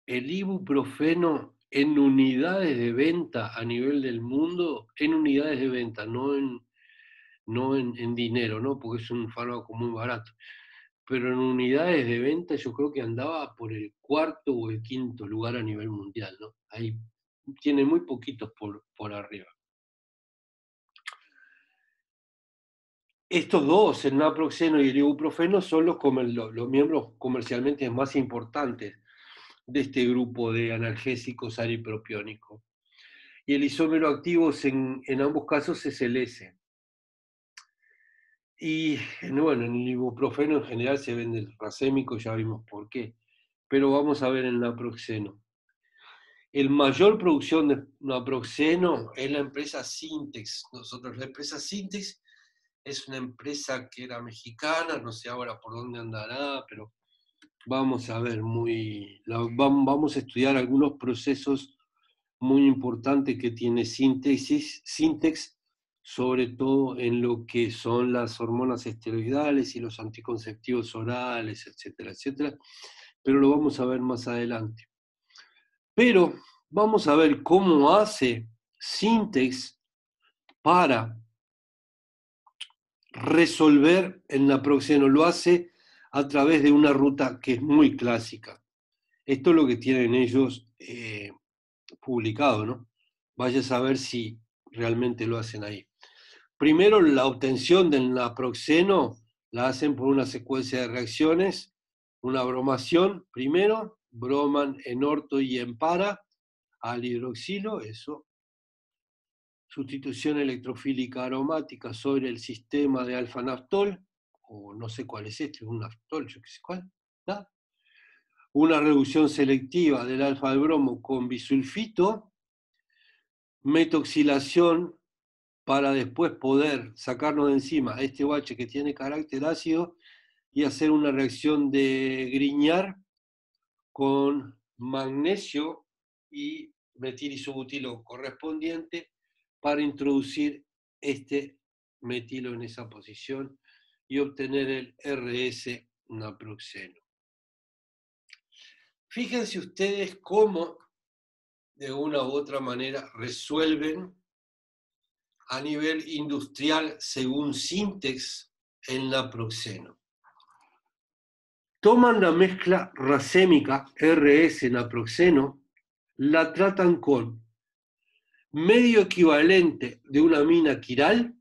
el ibuprofeno en unidades de venta a nivel del mundo, en unidades de venta, no en dinero, ¿no? Porque es un fármaco muy barato. Pero en unidades de venta yo creo que andaba por el 4º o el 5º lugar a nivel mundial, ¿no? Ahí tiene muy poquitos por arriba. Estos dos, el naproxeno y el ibuprofeno, son los miembros comercialmente más importantes de este grupo de analgésicos aripropiónicos. Y el isómero activo en ambos casos es el S. Y bueno, en el ibuprofeno en general se vende el racémico, ya vimos por qué. Pero vamos a ver el naproxeno. El mayor producción de naproxeno es la empresa Syntex. La empresa Syntex es una empresa que era mexicana, no sé ahora por dónde andará, pero vamos a ver, vamos a estudiar algunos procesos muy importantes que tiene Syntex, sobre todo en lo que son las hormonas esteroidales y los anticonceptivos orales, etcétera, etcétera, pero lo vamos a ver más adelante. Pero vamos a ver cómo hace Syntex para resolver el naproxeno. Lo hace a través de una ruta que es muy clásica. Esto es lo que tienen ellos publicado, ¿no? Vaya a saber si realmente lo hacen ahí. Primero, la obtención del naproxeno la hacen por una secuencia de reacciones, una bromación, primero, broman en orto y en para, al hidroxilo, eso. sustitución electrofílica aromática sobre el sistema de alfa-naftol, o no sé cuál es este, un naftol, yo qué sé cuál, ¿no? Una reducción selectiva del alfa al bromo con bisulfito, metoxilación para después poder sacarnos de encima este OH que tiene carácter ácido y hacer una reacción de Grignard con magnesio y metilisobutilo correspondiente para introducir este metilo en esa posición y obtener el RS naproxeno. Fíjense ustedes cómo de una u otra manera resuelven a nivel industrial según Syntex el naproxeno. Toman la mezcla racémica RS naproxeno, la tratan con medio equivalente de una amina quiral,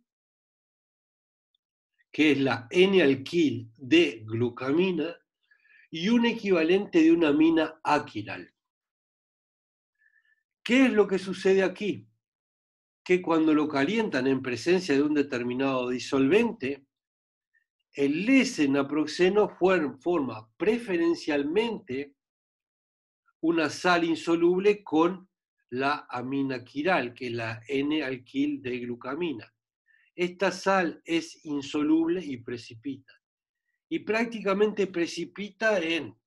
que es la N-alquil de glucamina, y un equivalente de una amina aquiral. ¿Qué es lo que sucede aquí? Que cuando lo calientan en presencia de un determinado disolvente, el S-naproxeno forma preferencialmente una sal insoluble con la amina quiral, que es la N-alquil de glucamina. Esta sal es insoluble y precipita. Y prácticamente precipita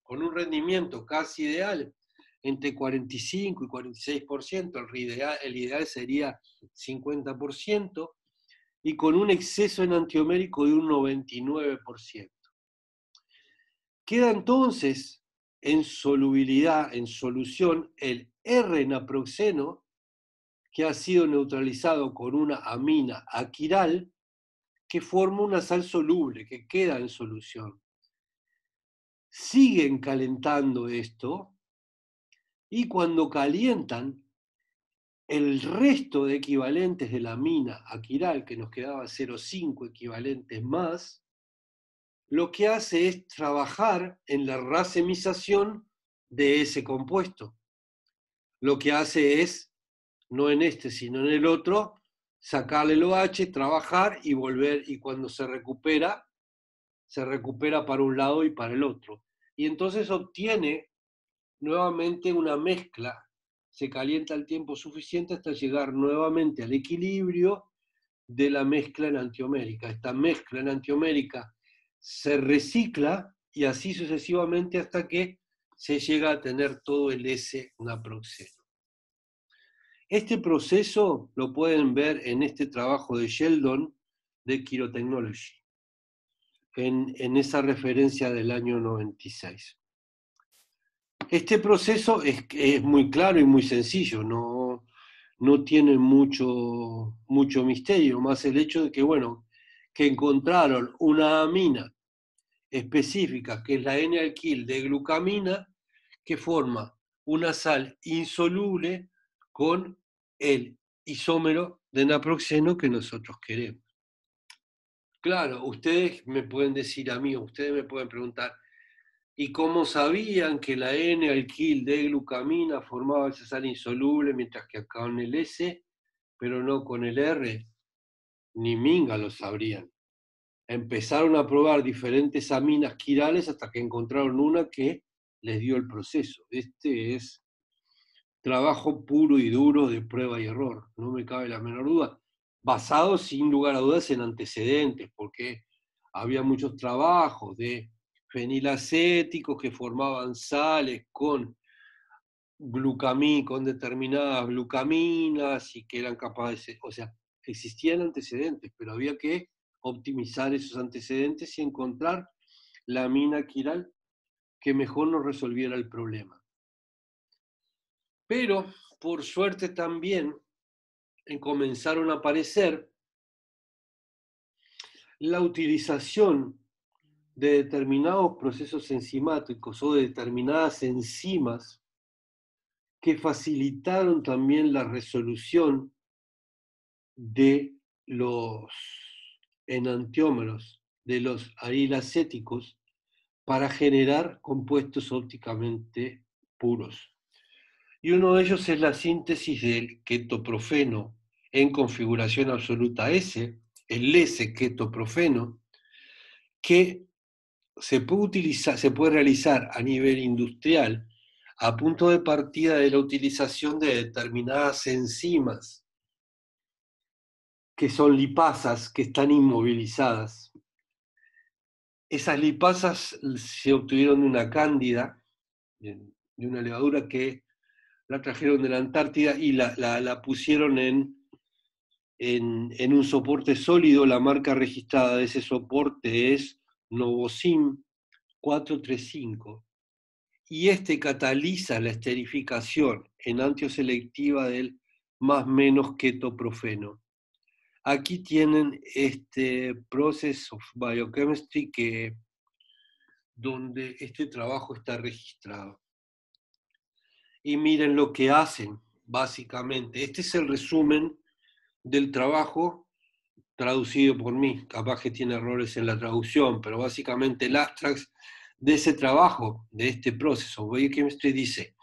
con un rendimiento casi ideal, entre 45 y 46%, el ideal sería 50%, y con un exceso enantiomérico de un 99%. Queda entonces en solubilidad, en solución, el R-naproxeno, que ha sido neutralizado con una amina aquiral, que forma una sal soluble, que queda en solución. Siguen calentando esto, y cuando calientan, el resto de equivalentes de la amina aquiral, que nos quedaba 0,5 equivalentes más, lo que hace es trabajar en la racemización de ese compuesto. Lo que hace es, no en este, sino en el otro, sacarle el OH, trabajar y volver, y cuando se recupera para un lado y para el otro. Y entonces obtiene nuevamente una mezcla, se calienta el tiempo suficiente hasta llegar nuevamente al equilibrio de la mezcla enantiomérica. Esta mezcla enantiomérica se recicla y así sucesivamente hasta que se llega a tener todo el S-naproxeno. Este proceso lo pueden ver en este trabajo de Sheldon de Chirotechnology, en esa referencia del año 96. Este proceso es muy claro y muy sencillo, no tiene mucho misterio, más el hecho de que, bueno, que encontraron una amina específica, que es la N-alquil de glucamina, que forma una sal insoluble con el isómero de naproxeno que nosotros queremos. Claro, ustedes me pueden decir a mí, ustedes me pueden preguntar, ¿y cómo sabían que la N-alquil de glucamina formaba esa sal insoluble, mientras que acá con el S, pero no con el R? Ni minga lo sabrían. Empezaron a probar diferentes aminas quirales hasta que encontraron una que les dio el proceso. Este es trabajo puro y duro de prueba y error, no me cabe la menor duda, basado sin lugar a dudas en antecedentes, porque había muchos trabajos de fenilacéticos que formaban sales con con determinadas glucaminas y que eran capaces, o sea, existían antecedentes, pero había que optimizar esos antecedentes y encontrar la amina quiral que mejor nos resolviera el problema. Pero, por suerte también, comenzaron a aparecer la utilización de determinados procesos enzimáticos o de determinadas enzimas que facilitaron también la resolución de los enantiómeros, de los arilacéticos, para generar compuestos ópticamente puros. Y uno de ellos es la síntesis del ketoprofeno en configuración absoluta S, el S-ketoprofeno, que se puede realizar a nivel industrial a punto de partida de la utilización de determinadas enzimas que son lipasas, que están inmovilizadas. Esas lipasas se obtuvieron de una cándida, de una levadura que la trajeron de la Antártida y la pusieron en un soporte sólido. La marca registrada de ese soporte es Novosim 435. Y este cataliza la esterificación enantioselectiva del más menos ketoprofeno. Aquí tienen este Process of Biochemistry donde este trabajo está registrado. Y miren lo que hacen, básicamente. Este es el resumen del trabajo traducido por mí. Capaz que tiene errores en la traducción, pero básicamente el abstract de ese trabajo, de este proceso, Biochemistry, dice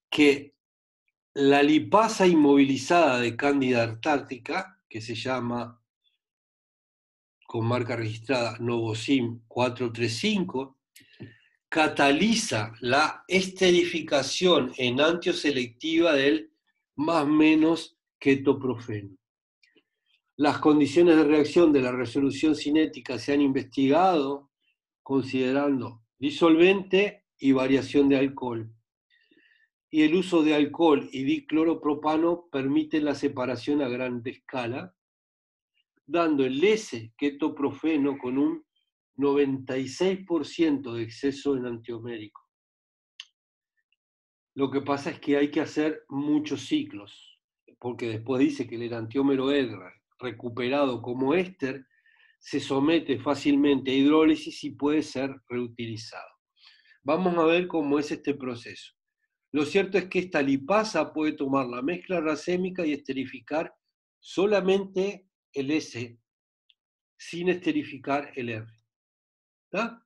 que la lipasa inmovilizada de Cándida antártica, que se llama, con marca registrada, Novosim 435, cataliza la esterificación enantioselectiva del más menos ketoprofeno. Las condiciones de reacción de la resolución cinética se han investigado considerando disolvente y variación de alcohol. Y el uso de alcohol y dicloropropano permite la separación a gran escala, dando el S-ketoprofeno con un 96% de exceso enantiomérico. Lo que pasa es que hay que hacer muchos ciclos, porque después dice que el enantiómero EDRA, recuperado como éster, se somete fácilmente a hidrólisis y puede ser reutilizado. Vamos a ver cómo es este proceso. Lo cierto es que esta lipasa puede tomar la mezcla racémica y esterificar solamente el S, sin esterificar el R. ¿Está?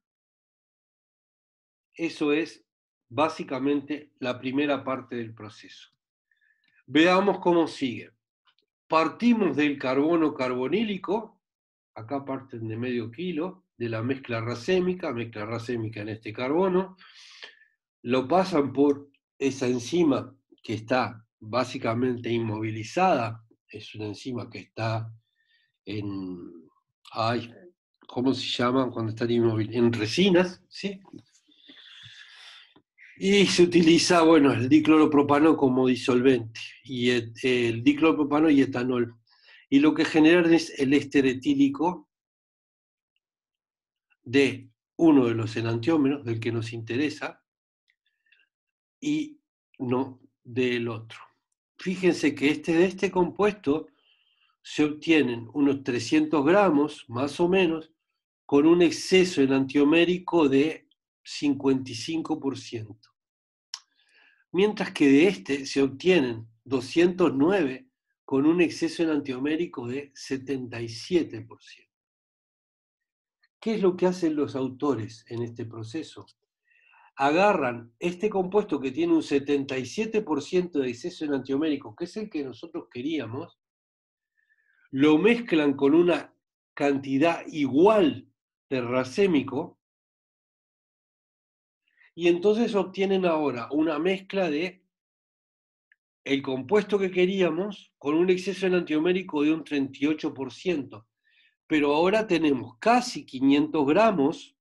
Eso es básicamente la primera parte del proceso. Veamos cómo sigue. Partimos del carbono carbonílico, acá parten de medio kilo, de la mezcla racémica en este carbono, lo pasan por esa enzima que está básicamente inmovilizada, es una enzima que está ¿cómo se llaman cuando están inmóviles? En resinas, ¿sí? Y se utiliza, bueno, el dicloropropano como disolvente, y el dicloropropano y etanol. Y lo que generan es el éster etílico de uno de los enantiómeros, del que nos interesa, y no del otro. Fíjense que de este compuesto se obtienen unos 300 gramos, más o menos, con un exceso enantiomérico de 55%. Mientras que de este se obtienen 209 con un exceso enantiomérico de 77%. ¿Qué es lo que hacen los autores en este proceso? Agarran este compuesto que tiene un 77% de exceso enantiomérico, que es el que nosotros queríamos, lo mezclan con una cantidad igual de racémico, y entonces obtienen ahora una mezcla de el compuesto que queríamos con un exceso enantiomérico de un 38%. Pero ahora tenemos casi 500 gramos,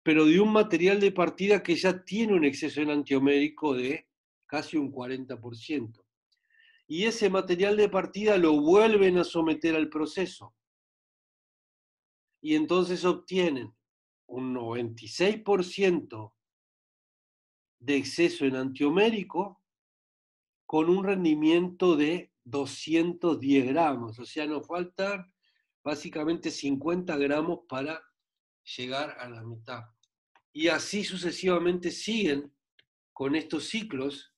pero de un material de partida que ya tiene un exceso enantiomérico de casi un 40%. Y ese material de partida lo vuelven a someter al proceso. Y entonces obtienen un 96% de exceso enantiomérico con un rendimiento de 210 gramos. O sea, nos faltan básicamente 50 gramos para llegar a la mitad. Y así sucesivamente siguen con estos ciclos.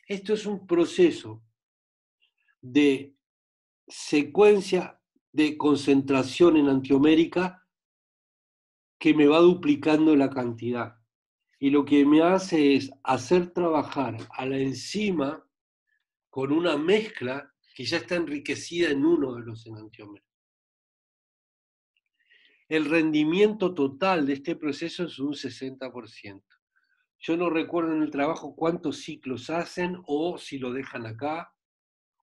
Esto es un proceso de secuencia de concentración enantiomérica que me va duplicando la cantidad. Y lo que me hace es hacer trabajar a la enzima con una mezcla que ya está enriquecida en uno de los enantiómeros. El rendimiento total de este proceso es un 60%. Yo no recuerdo en el trabajo cuántos ciclos hacen, o si lo dejan acá,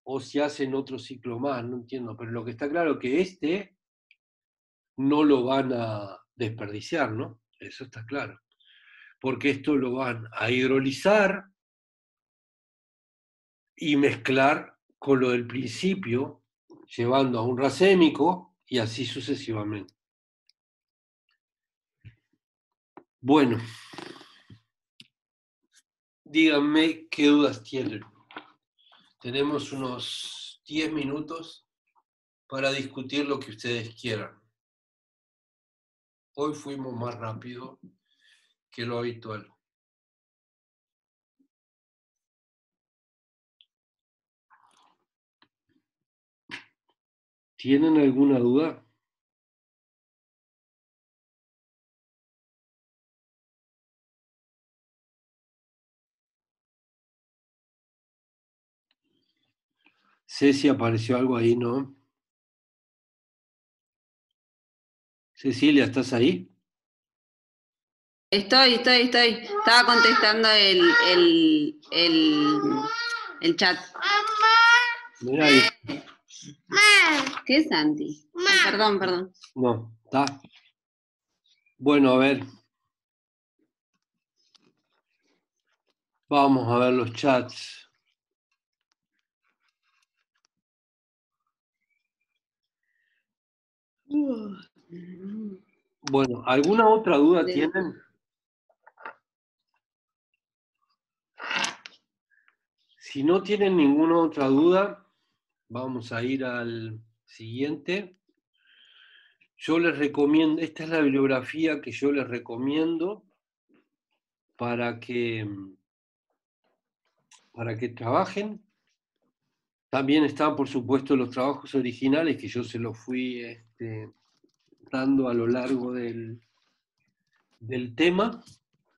o si hacen otro ciclo más, no entiendo. Pero lo que está claro es que este no lo van a desperdiciar, ¿no? Eso está claro. Porque esto lo van a hidrolizar y mezclar con lo del principio, llevando a un racémico y así sucesivamente. Bueno, díganme qué dudas tienen. Tenemos unos 10 minutos para discutir lo que ustedes quieran. Hoy fuimos más rápido que lo habitual. ¿Tienen alguna duda? Ceci, apareció algo ahí, ¿no? Cecilia, ¿estás ahí? Estoy. Estaba contestando el chat. Mirá ahí. ¿Qué es Santi? Ay, perdón. No, está. Bueno, a ver. Vamos a ver los chats. Bueno, ¿alguna otra duda tienen? Si no tienen ninguna otra duda, vamos a ir al siguiente. Yo les recomiendo, esta es la bibliografía que yo les recomiendo para que trabajen. También están, por supuesto, los trabajos originales que yo se los fui dando a lo largo del tema.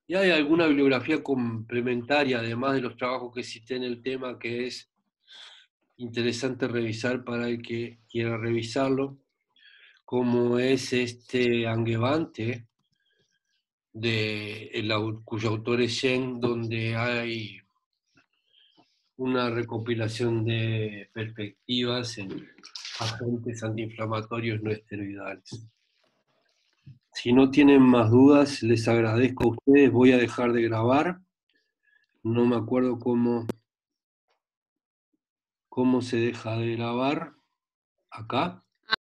Y hay alguna bibliografía complementaria, además de los trabajos que existen en el tema, que es interesante revisar para el que quiera revisarlo, como es Angevante, cuyo autor es Shen, donde hay una recopilación de perspectivas en agentes antiinflamatorios no esteroidales. Si no tienen más dudas, les agradezco a ustedes. Voy a dejar de grabar. No me acuerdo cómo se deja de grabar acá.